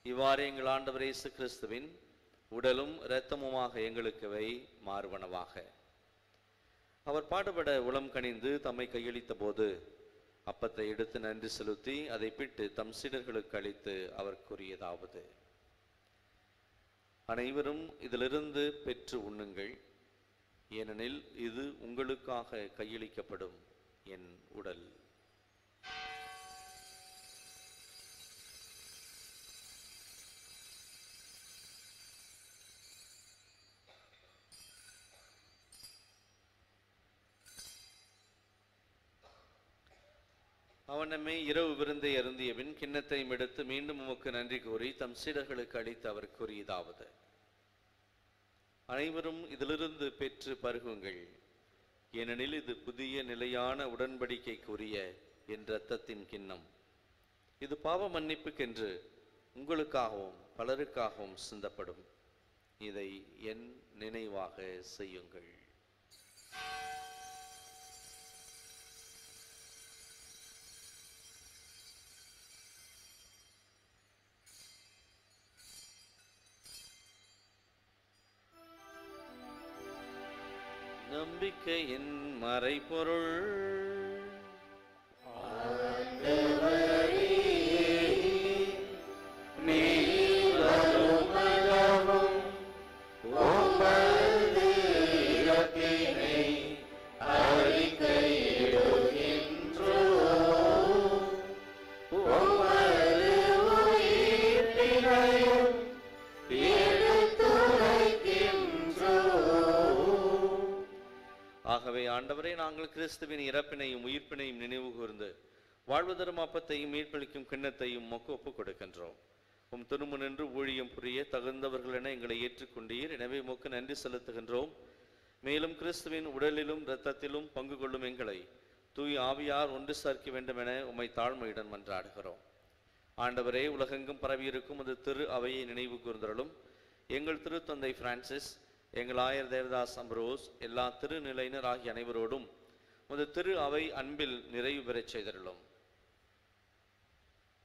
இவ்வாறு எங்கள் ஆண்டவர் இயேசு கிறிஸ்துவின் உடலும் இரத்தமுமாக எங்களுக்குவை மாறுவனவாக. அவர் பாடுபட உளம் கனிந்து தம்மை கையளித்த போது அப்பத்தை எடுத்து நன்றி செலுத்தி அதை பிட்டு தம் சீடர்களுக்கு அளித்து அவர் கூறியதாவது: அனைவரும் இதிலிருந்து பெற்று உண்ணுங்கள், ஏனெனில் இது உங்களுக்காக கையளிக்கப்படும் என் உடல். அவன் நம்மை இரவு விருந்தை அருந்திய பின் கிண்ணத்தையும் எடுத்து மீண்டும் உமக்கு நன்றி கூறி தம் சீடர்களுக்கு அளித்து அவர் கூறியதாவது: அனைவரும் இதிலிருந்து பெற்று பருகுங்கள், ஏனெனில் இது புதிய நிலையான உடன்படிக்கைக்குரிய என் இரத்தத்தின் கிண்ணம். இது பாவ மன்னிப்புக்கென்று உங்களுக்காகவும் பலருக்காகவும் சிந்தப்படும். இதை என் நினைவாக செய்யுங்கள். நம்பிக்கையின் மறைபொருள். ஆகவே ஆண்டவரே, நாங்கள் கிறிஸ்துவின் இறப்பினையும் உயிர்ப்பினையும் நினைவு கூர்ந்து வாழ்வு தரும் அப்பத்தையும் மீட்பளிக்கும் கிண்ணத்தையும் உமக்கு ஒப்புக் கொடுக்கின்றோம். உம் திரும்ப நின்று ஊழியம் புரிய தகுந்தவர்கள் என எங்களை ஏற்றுக்கொண்டீர். எனவே உமக்கு நன்றி செலுத்துகின்றோம். மேலும் கிறிஸ்துவின் உடலிலும் இரத்தத்திலும் பங்கு கொள்ளும் எங்களை தூய் ஆவியார் ஒன்று சேர்க்க வேண்டும் என உம்மை தாழ்மையுடன் மன்றாடுகிறோம். ஆண்டவரே, உலகெங்கும் பரவியிருக்கும் அது திரு அவையை நினைவு கூர்ந்தருளும். எங்கள் திருத்தந்தை பிரான்சிஸ், எங்கள் ஆயர் தேவதாஸ் அம்ரோஸ், எல்லா திருநிலையினர் ஆகிய அனைவரோடும் உமது திரு அவை அன்பில் நிறைவு பெறச் செய்தருளும்.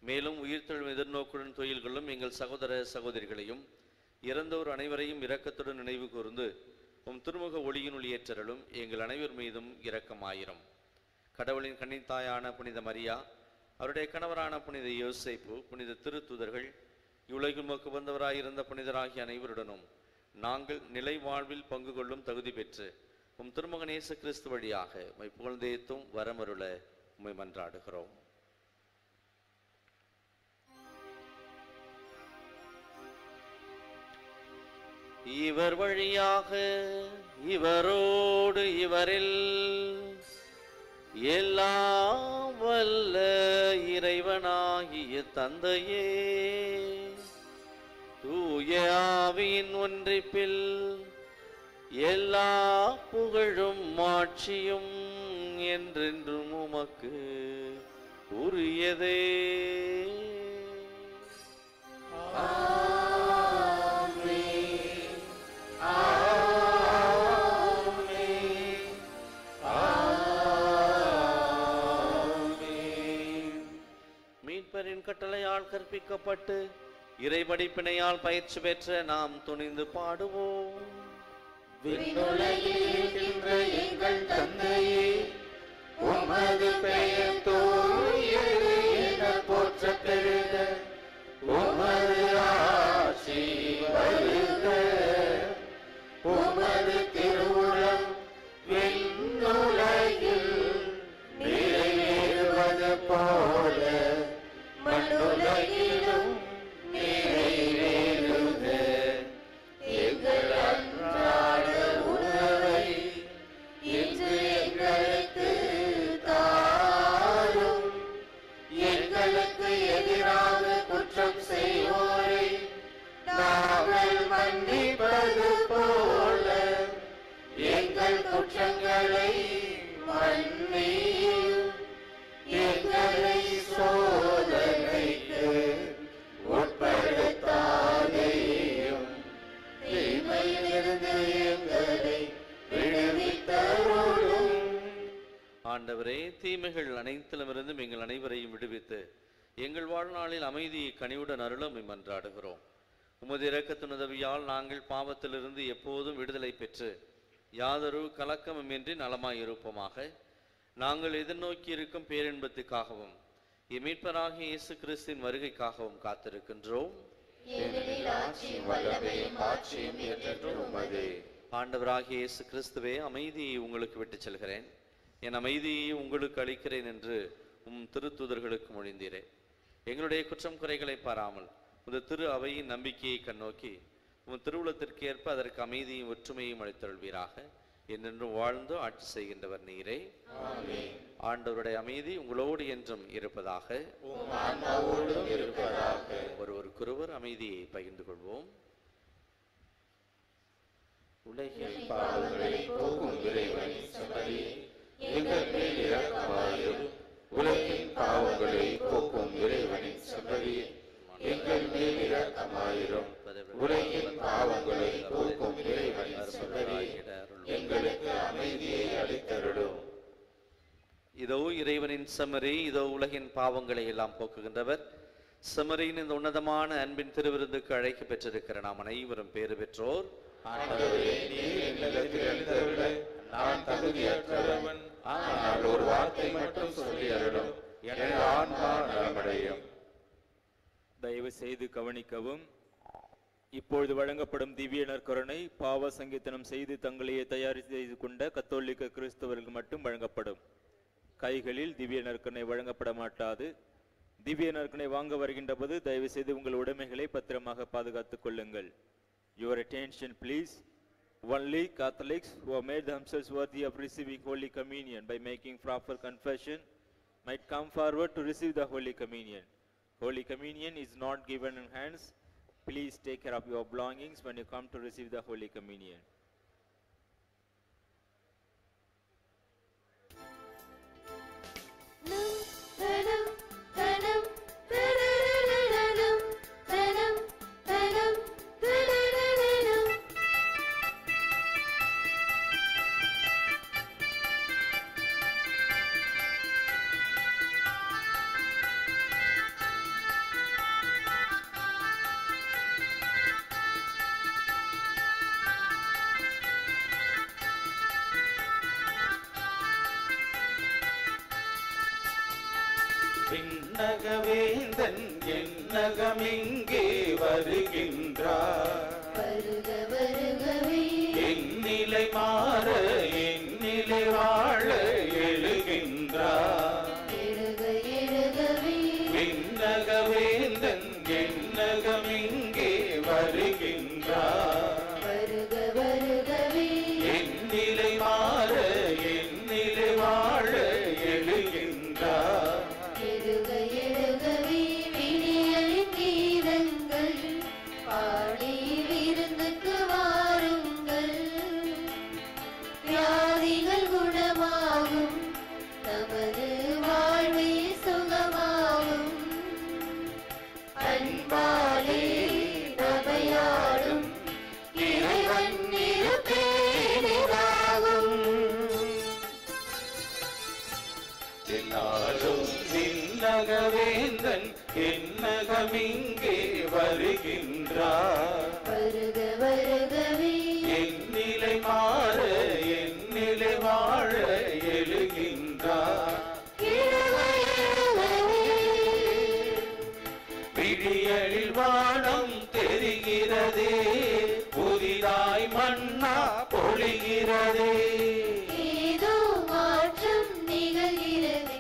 மேலும் உயிர்த்தெழும் எதிர்நோக்குடன் தொழில் கொள்ளும் எங்கள் சகோதர சகோதரிகளையும் இறந்தோர் அனைவரையும் இரக்கத்துடன் நினைவு கூர்ந்து உம் திருமுக ஒளியினுள் ஏற்றருளும். எங்கள் அனைவர் மீதும் இரக்கமாயிரும். கடவுளின் கன்னித்தாயான புனித மரியா, அவருடைய கணவரான புனித யோசேப்பு, புனித திருத்துதர்கள், இவ்வுலகில் உமக்கு வந்தவராயிருந்த புனிதராகிய அனைவருடனும் நாங்கள் நிலை வாழ்வில் பங்கு கொள்ளும் தகுதி பெற்று உம் திருமகன் இயேசு கிறிஸ்து வழியாக உம்மை புகழ்ந்தேத்தும் வரமருள உம்மை மன்றாடுகிறோம். இவர் வழியாக இவரோடு இவரில் எல்லாம் வல்ல இறைவனாகிய தந்தையே, தூய ஆவியின் ஒன்றிப்பில் எல்லா புகழும் மாட்சியும் என்றென்றும் உமக்கு உரியதே. மீட்பரின் கட்டளையால் கற்பிக்கப்பட்டு இறைபடிப்பினையால் பயிற்சி பெற்ற நாம் துணிந்து பாடுவோம். விண்ணுலகில் இருக்கின்ற எங்கள் தந்தையே, உமது பெயர் தூயது என போற்றப் பெறுக. உமது ஆட்சி வருக. உமது திருவுளம் விண்ணுலகில் நிறைவேறுவது போல மண்ணுலகிலும் நிறைவேறுக. எங்கள் அன்றாட உணவை இன்று எங்களுக்கு தாரும். எங்களுக்கு எதிராக குற்றம் செய்வோரை நாங்கள் மன்னிப்பது போல எங்கள் குற்றங்களை மன்னியும். எங்களை சோதனைக்கு உட்படுத்தாதேயும், தீமையிலிருந்து எங்களை விடுவித்தருளும். ஆண்டவரே, தீமைகள் அனைத்திலுமிருந்தும் எங்கள் அனைவரையும் விடுவித்து எங்கள் வாழ்நாளில் அமைதியை கனிவுடன் அருளும் மன்றாடுகிறோம். உமது இரக்கத்தின் உதவியால் நாங்கள் பாவத்திலிருந்து எப்போதும் விடுதலை பெற்று யாதொரு கலக்கமுமின்றி நலமாயிருப்போமாக. நாங்கள் எதிர்நோக்கி இருக்கும் பேரின்பத்துக்காகவும் மீட்பராகிய இயேசு கிறிஸ்துவின் வருகைக்காகவும் காத்திருக்கின்றோம். ஏனெனில் ஆட்சியும் வல்லமையும் ஆட்சியும் என்றென்றும் உமதே. ஆண்டவராகிய இயேசு கிறிஸ்துவே, அமைதியை உங்களுக்கு விட்டுச் செல்கிறேன், என் அமைதியை உங்களுக்கு அளிக்கிறேன் என்று திருத்தூதர்களுக்கு மொழிந்தீரே. எங்களுடைய குற்றம் குறைகளை பாராமல் உமது திரு அவையின் நம்பிக்கையை கண்ணோக்கி உம் திருவுளத்திற்கு ஏற்ப அதற்கு அமைதியும் ஒற்றுமையும் அளித்தருள்வீராக. என்றென்றும் வாழ்ந்து ஆட்சி செய்கின்றவர் நீரே. ஆண்டவருடைய அமைதி உங்களோடு என்றும் இருப்பதாக. ஒருவருக்கொருவர் அமைதியை பகிர்ந்து கொள்வோம். உலகில் பாவங்களை போக்கும் இறைவனின் செம்மறியே, எங்கள் மேல் இரக்கமாயிரும். உலகின் பாவங்களை போக்கும் இறைவனின் செம்மறியே, எங்கள் மேல் இரக்கமாயிரும். உலகின் பாவங்களை போக்கும் இறைவனின் செம்மறியே, எங்களுக்கு அமைதியை அளித்தருளும். இதோ இறைவனின் செம்மறி, இதோ உலகின் பாவங்களை எல்லாம் போக்குகின்றவர். செம்மறியின் இந்த உன்னதமான அன்பின் திருவிருந்துக்கு அழைக்க பெற்றிருக்கிற நாம் அனைவரும் பேறு பெற்றோர். ஆண்டவரே, நீர் என்னிடத்தில் எழுந்தருள நான் தகுதியற்றவன். ஆனால் ஒரு வார்த்தை மட்டும் சொல்லி அருளும், எனது ஆன்மா நலமடையும். தயவு செய்து கவனிக்கவும். இப்பொழுது வழங்கப்படும் திவ்ய நற்கருணை பாவ சங்கீதனம் செய்து தங்களையே தயார் செய்து கொண்ட கத்தோலிக்க கிறிஸ்தவர்கள் மட்டும் வழங்கப்படும். கைகளில் திவ்ய நற்கருணை வழங்கப்பட மாட்டாது. திவ்ய நற்கருணை வாங்க வருகின்ற போது தயவு செய்து உங்கள் உடைமைகளை பத்திரமாக பாதுகாத்துக் கொள்ளுங்கள். Your attention please. Only Catholics who have made themselves worthy of receiving Holy Communion by making proper confession might come forward to receive the Holy Communion. Holy Communion is not given in hands. Please take care of your belongings when you come to receive the Holy Communion. விண்ணகவேந்தன் என்னகமிங்கே வருகின்றார். வருக வருகவே எந்நிலை மாற எந்நிலை வாழ எழுகின்றார். எழுக எழுகவே விண்ணகவேந்தன் என்னகமிங்கே வருகின்றார். வருக வருகவே எந்நிலை மாற எந்நிலை வாழ எழுகின்றார். எழுக எழுகவே விடியலின் கீதங்கள் பாடி விருந்துக்கு வாருங்கள். வியாதிகள் குணமாகும், நமது வாழ்வே சுகமாகும். அன்பாலே நமையாடும் இறைவன் இருப்பேனிதாகும். என்னாலும் விண்ணகவேந்தன் என்னகமிங்கே வருகின்றார். வருக வருகவே எந்நிலை மாற எந்நிலை வாழ எழுகின்றார். எழுக எழுகவே விடியலில் வானம் தெரிகிறதே, புதிதாய் மன்னா பொழிகிறதே. ஏதோ மாற்றம் நிகழ்கிறது,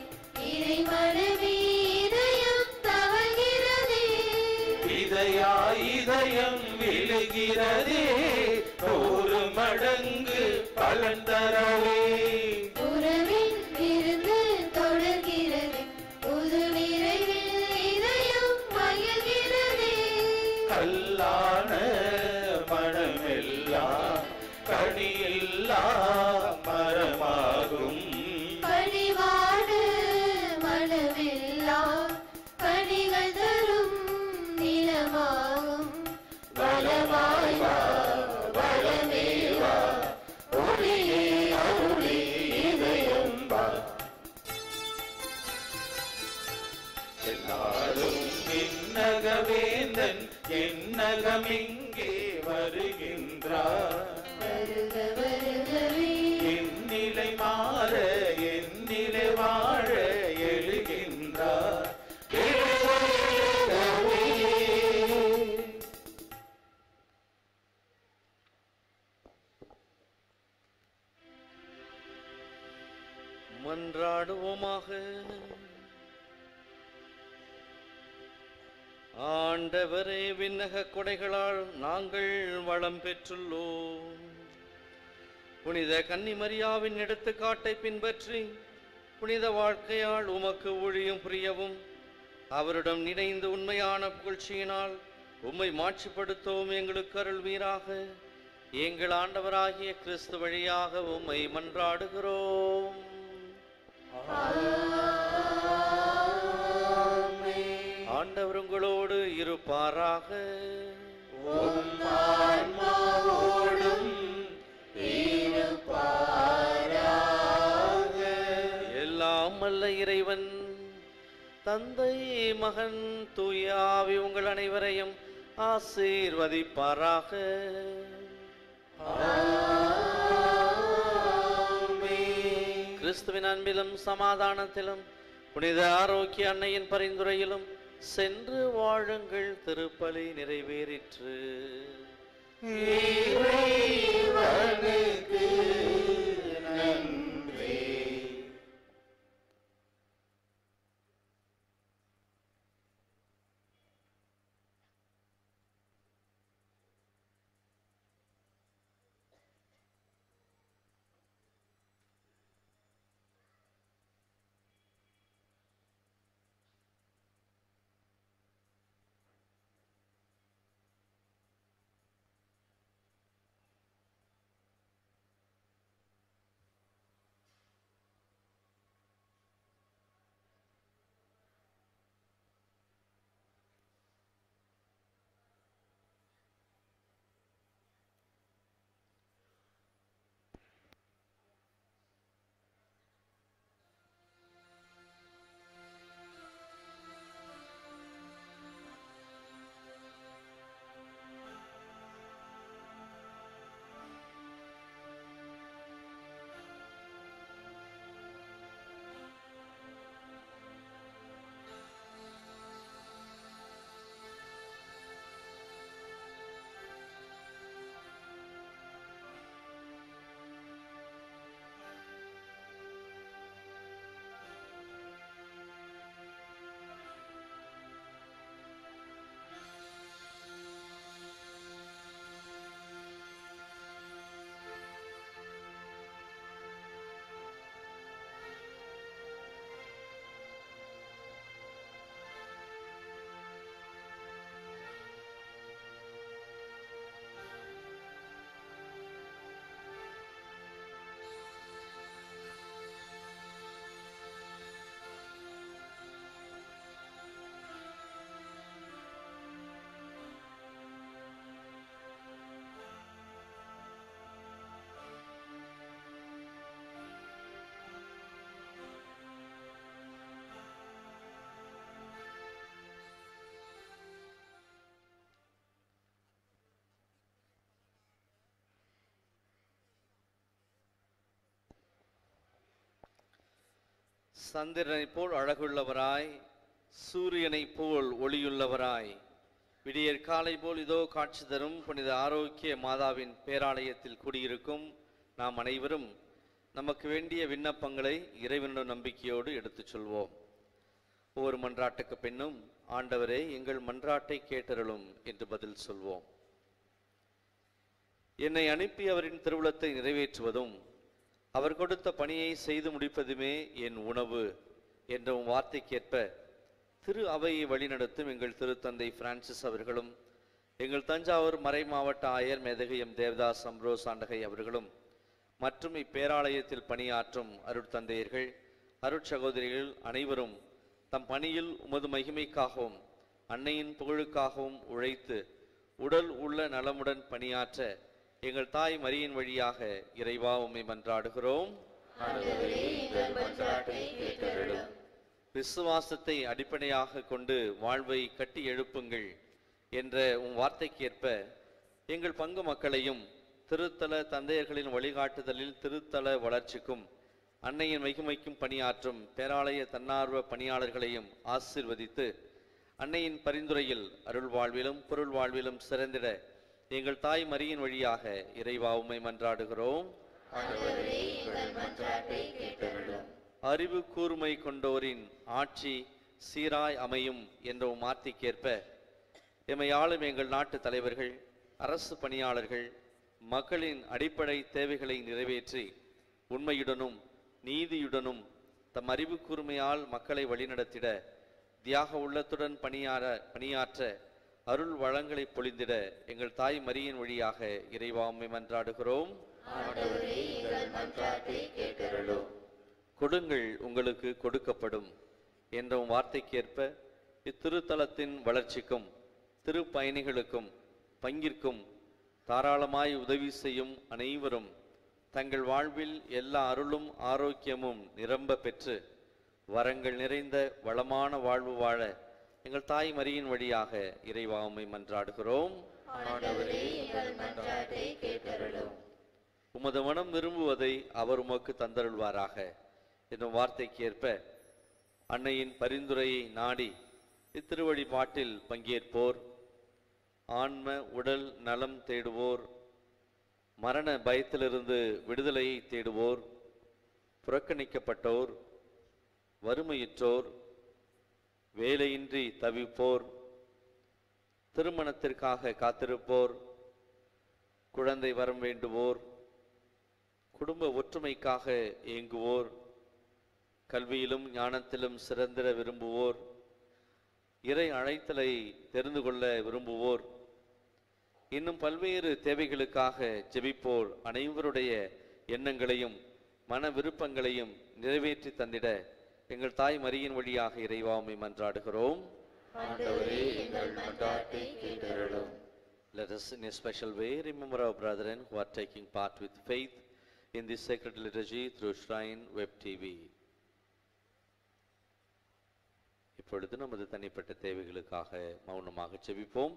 இறைமனமே இதயம் தவழ்கிறதே. இதயாய் இதயம் விழுகிறதே, ஒரு மடங்கு பலன் தரவே. உறவின் விருந்து தொடர்கிறது, புது நிறைவில் இதயம் மகிழ்கிறதே. கல்லான மனமெல்லாம் கனியில்லா மரமாகும். பணிவான மனமெல்லாம் கனிகள் தரும் நிலமாகும். வளமாய் வா வளமே வா, ஒளியே அருளே இதயம் வா. எல்லாரும் விண்ணகவேந்தன் என்னகமிங்கே வருகின்றார். வருக வருகவே மன்றாடுவோமாக. ஆண்டவரே, விண்ணக கொடைகளால் நாங்கள் வளம் பெற்றுள்ளோம். புனித கன்னிமரியாவின் எடுத்துக்காட்டை பின்பற்றி புனித வாழ்க்கையால் உமக்கு ஊழியம் புரியவும் அவரிடம் இணைந்து உண்மையான புகழ்ச்சியினால் உம்மை மாட்சிப்படுத்தவும் எங்களுக்கு அருள்வீராக. எங்கள் ஆண்டவராகிய கிறிஸ்து வழியாக உம்மை மன்றாடுகிறோம். ஆண்டவர் உங்களோடு இருப்பாராக. எல்லாம் வல்ல இறைவன் தந்தை, மகன், தூய ஆவி உங்கள் அனைவரையும் ஆசீர்வதிப்பாராக. கிறிஸ்துவின் அன்பிலும் சமாதானத்திலும் புனித ஆரோக்கிய அன்னையின் பரிந்துரையிலும் சென்று வாழுங்கள். திருப்பலி நிறைவேறிற்று. சந்திரனைப் போல் அழகுள்ளவராய், சூரியனைப் போல் ஒளியுள்ளவராய், விடியற் காலை போல் இதோ காட்சி தரும் புனித ஆரோக்கிய மாதாவின் பேராலயத்தில் கூடியிருக்கும் நாம் அனைவரும் நமக்கு வேண்டிய விண்ணப்பங்களை இறைவனிடம் நம்பிக்கையோடு எடுத்துச் சொல்வோம். ஒவ்வொரு மன்றாட்டுக்கு பின்னும் ஆண்டவரே எங்கள் மன்றாட்டை கேட்டருளும் என்று பதில் சொல்வோம். என்னை அனுப்பி அவரின் திருவுளத்தை நிறைவேற்றுவதும் அவர் கொடுத்த பணியை செய்து முடிப்பதுமே என் உணவு என்ற வார்த்தைக்கேற்ப திரு அவையை வழிநடத்தும் எங்கள் திருத்தந்தை பிரான்சிஸ் அவர்களும் எங்கள் தஞ்சாவூர் மறை மாவட்ட ஆயர் மேதகையம் தேவதாஸ் அம்ரோஸ் ஆண்டகை அவர்களும் மற்றும் இப்பேராலயத்தில் பணியாற்றும் அருட்தந்தையர்கள் அருட்சகோதரிகள் அனைவரும் தம் பணியில் உமது மகிமைக்காகவும் அன்னையின் புகழுக்காகவும் உழைத்து உடல் உள்ள நலமுடன் பணியாற்ற எங்கள் தாய் மரியின் வழியாக இறைவா உம்மை மன்றாடுகிறோம். விசுவாசத்தை அடிப்படையாக கொண்டு வாழ்வை கட்டி எழுப்புங்கள் என்ற உம் வார்த்தைக்கேற்ப எங்கள் பங்கு மக்களையும் திருத்தல தந்தையர்களின் வழிகாட்டுதலில் திருத்தல வளர்ச்சிக்கும் அன்னையின் மகிமைக்கும் பணியாற்றும் பேராலய தன்னார்வ பணியாளர்களையும் ஆசீர்வதித்து அன்னையின் பரிந்துரையில் அருள் வாழ்விலும் பொருள் வாழ்விலும் சிறந்திட எங்கள் தாய் மரியின் வழியாக இறைவா உம்மை மன்றாடுகிறோம். அறிவு கூர்மை கொண்டோரின் ஆட்சி சீராய் அமையும் என்ற வார்த்தைக்கேற்ப எம்மை ஆளும் எங்கள் நாட்டு தலைவர்கள், அரசு பணியாளர்கள் மக்களின் அடிப்படை தேவைகளை நிறைவேற்றி உண்மையுடனும் நீதியுடனும் தம் அறிவு கூர்மையால் மக்களை வழிநடத்திட தியாக உள்ளத்துடன் பணியாற்ற அருள் வளங்களை பொழிந்திட எங்கள் தாய் மரியின் வழியாக இறைவாமை மன்றாடுகிறோம். கொடுங்கள் உங்களுக்கு கொடுக்கப்படும் என்ற வார்த்தைக்கேற்ப இத்திருத்தலத்தின் வளர்ச்சிக்கும் திருப்பயணிகளுக்கும் பங்கிற்கும் தாராளமாய் உதவி செய்யும் அனைவரும் தங்கள் வாழ்வில் எல்லா அருளும் ஆரோக்கியமும் நிரம்ப பெற்று வரங்கள் நிறைந்த வளமான வாழ்வு வாழ எங்கள் தாய் மரியின் வழியாக இறைவாமை மன்றாடுகிறோம். உமது மனம் விரும்புவதை அவர் உமக்கு தந்தருள்வாராக என்னும் வார்த்தைக்கேற்ப அன்னையின் பரிந்துரையை நாடி இத்திருவழிபாட்டில் பங்கேற்போர், ஆன்ம உடல் நலம் தேடுவோர், மரண பயத்திலிருந்து விடுதலையை தேடுவோர், புறக்கணிக்கப்பட்டோர், வறுமையுற்றோர், வேலையின்றி தவிப்போர், திருமணத்திற்காக காத்திருப்போர், குழந்தை வரம் வேண்டுவோர், குடும்ப ஒற்றுமைக்காக ஏங்குவோர், கல்வியிலும் ஞானத்திலும் சிறந்திட விரும்புவோர், இறை அழைத்தலை தெரிந்து கொள்ள விரும்புவோர், இன்னும் பல்வேறு தேவைகளுக்காக ஜெபிப்போர் அனைவருடைய எண்ணங்களையும் மன விருப்பங்களையும் நிறைவேற்றி தந்திட எங்கள் தாய் மரியின் வழியாக இறைவாமை மன்றாடுகிறோம். Let us in a special way remember our brethren who are taking part with faith in this sacred liturgy through Shrine Web TV. இப்பொழுது நமது தனிப்பட்ட தேவைகளுக்காக மௌனமாக ஜெபிப்போம்.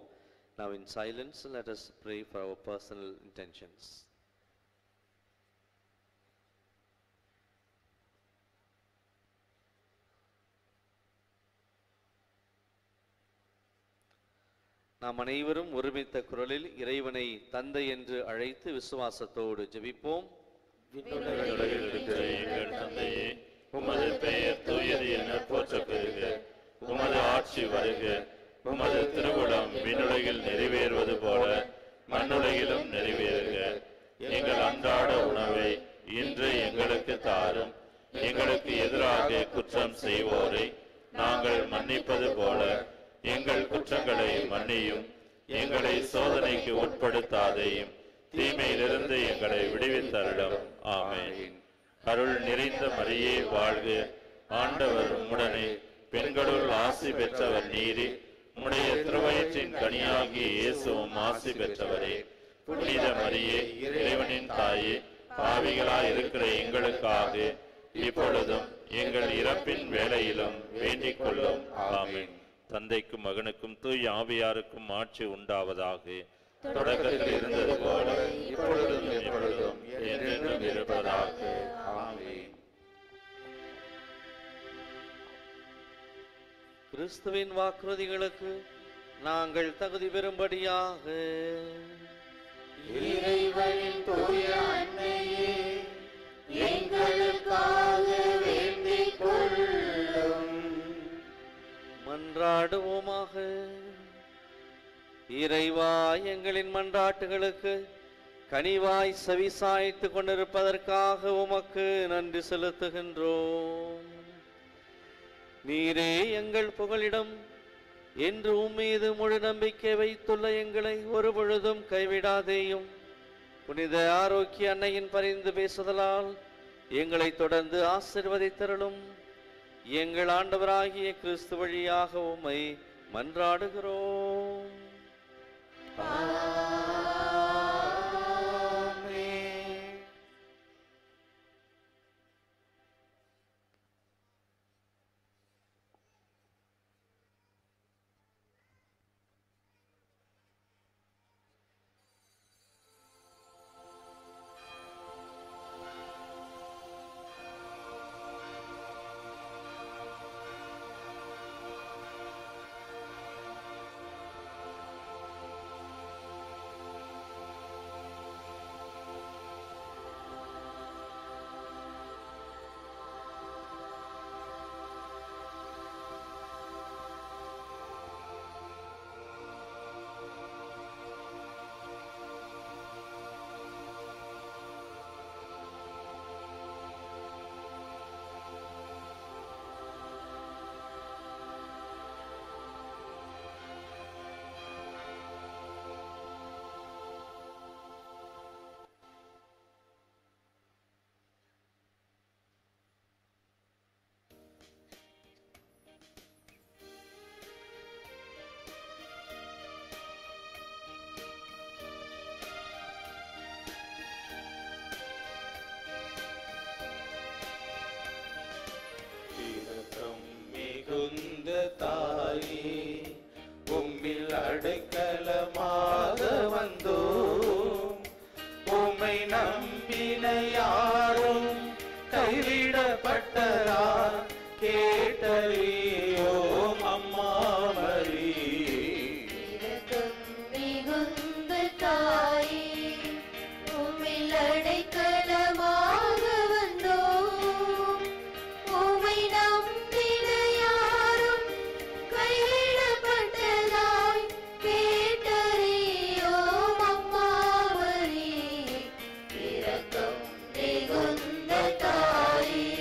Now in silence let us pray for our personal intentions. நாம் அனைவரும் ஒருமித்த குரலில் இறைவனை தந்தை என்று அழைத்து விசுவாசத்தோடு ஜெபிப்போம். விண்ணுலகில் இருக்கிற எங்கள் தந்தையே, உமது பெயர் தூயது என போற்றப் பெறுக. உமது ஆட்சி வருக. உமது திருவுளம் விண்ணுலகில் நிறைவேறுவது போல மண்ணுலகிலும் நிறைவேறுக. எங்கள் அன்றாட உணவை இன்று எங்களுக்கு தாரும். எங்களுக்கு எதிராக குற்றம் செய்வோரை நாங்கள் மன்னிப்பது போல எங்கள் குற்றங்களை மன்னியும். எங்களை சோதனைக்கு உட்படுத்தாதையும் தீமையிலிருந்து எங்களை விடுவித்தருளும். ஆமென். அருள் நிறைந்த மரியே வாழ்க. ஆண்டவர் உம்முடனே, பெண்களுள் ஆசி பெற்றவர் நீரே. உம்முடைய திருவயிற்றின் கனியாகிய இயேசுவும் ஆசி பெற்றவரே. புனித மரியே, இறைவனின் தாயே, பாவிகளாய் இருக்கிற எங்களுக்காக இப்பொழுதும் எங்கள் இறப்பின் வேளையிலும் வேண்டிக் கொள்ளும். ஆமென். தந்தைக்கும் மகனுக்கும் தூய் ஆவியாருக்கும் ஆட்சி உண்டாவதாக. தொடக்கத்தில் இருந்தது போல இப்பொழுதும் எப்பொழுதும் என்றென்றும் இருப்பதாக. ஆமென். கிறிஸ்துவின் வாக்குறுதிகளுக்கு நாங்கள் தகுதி பெறும்படியாக இறைவனின் தூய அன்னையே, எங்களுக்காக வேண்டிக் கொள்ளும். மன்றாடுவோமாக. இறைவா, எங்களின் மன்றாட்டுகளுக்கு கனிவாய் செவிசாய்த்து கொண்டிருப்பதற்காக உமக்கு நன்றி செலுத்துகின்றோம். நீரே எங்கள் புகலிடம் என்று உம்மீது முழு நம்பிக்கை வைத்துள்ள எங்களை ஒரு பொழுதும் கைவிடாதேயும். புனித ஆரோக்கிய அன்னையின் பரிந்து பேசுதலால் எங்களை தொடர்ந்து ஆசீர்வதித்தருளும். எங்கள் ஆண்டவராகிய கிறிஸ்து வழியாக உம்மை மன்றாடுகிறோம். உம்மை நம்பின யாரும் கைவிடப்பட்டதார் கேட்டறியோம் அம்மா மரி. இரக்கம் மிகுந்த தாயே, உம்மில் அடைக்கலமாக வந்தோம். உம்மை நம்பின யாரும் கைவிடப்பட்டதாய் கேட்டறியோம் அம்மா மரி. இரக்கம் மிகுந்த தாயே,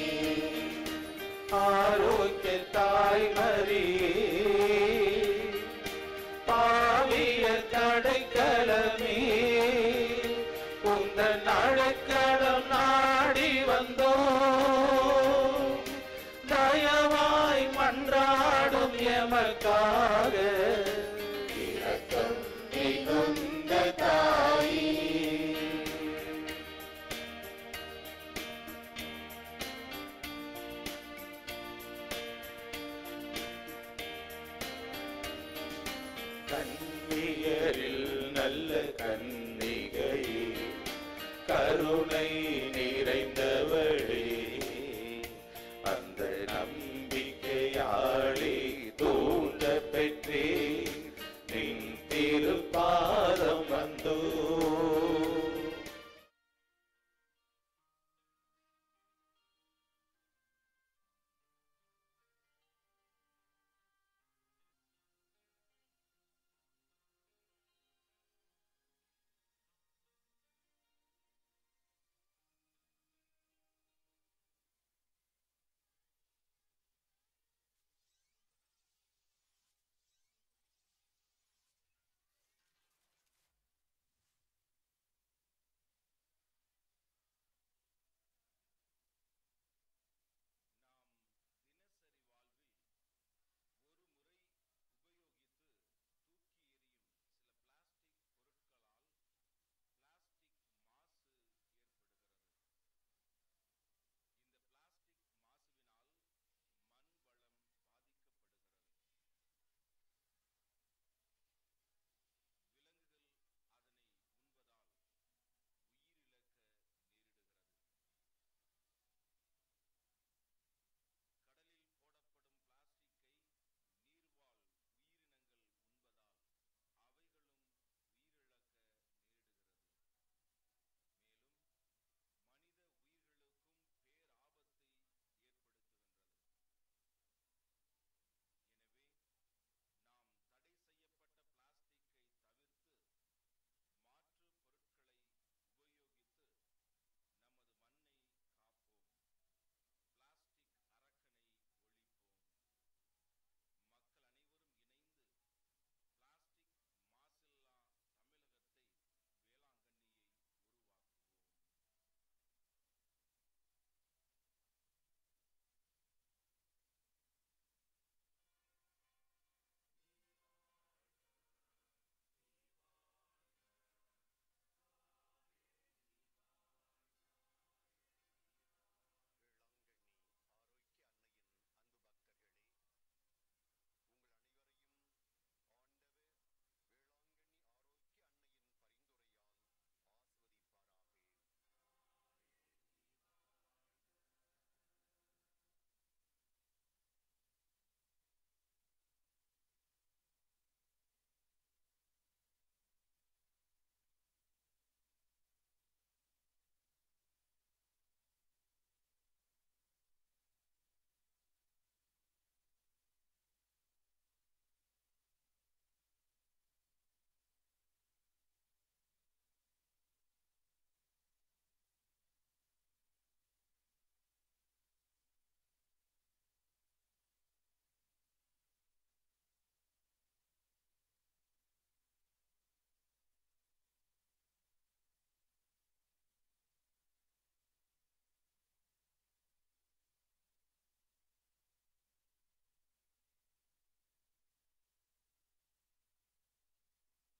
ஆரோக்கிய தாய் மரியே, பாவிய தடைக்கலமே, உந்தன் அடைக்கலம் நாடி வந்தோம். தயவாய் மன்றாடும் எமக்காக இரக்கம் மிகுந்த தாயே, கன்னியரில் நல்ல கன்னிகையே, கருணை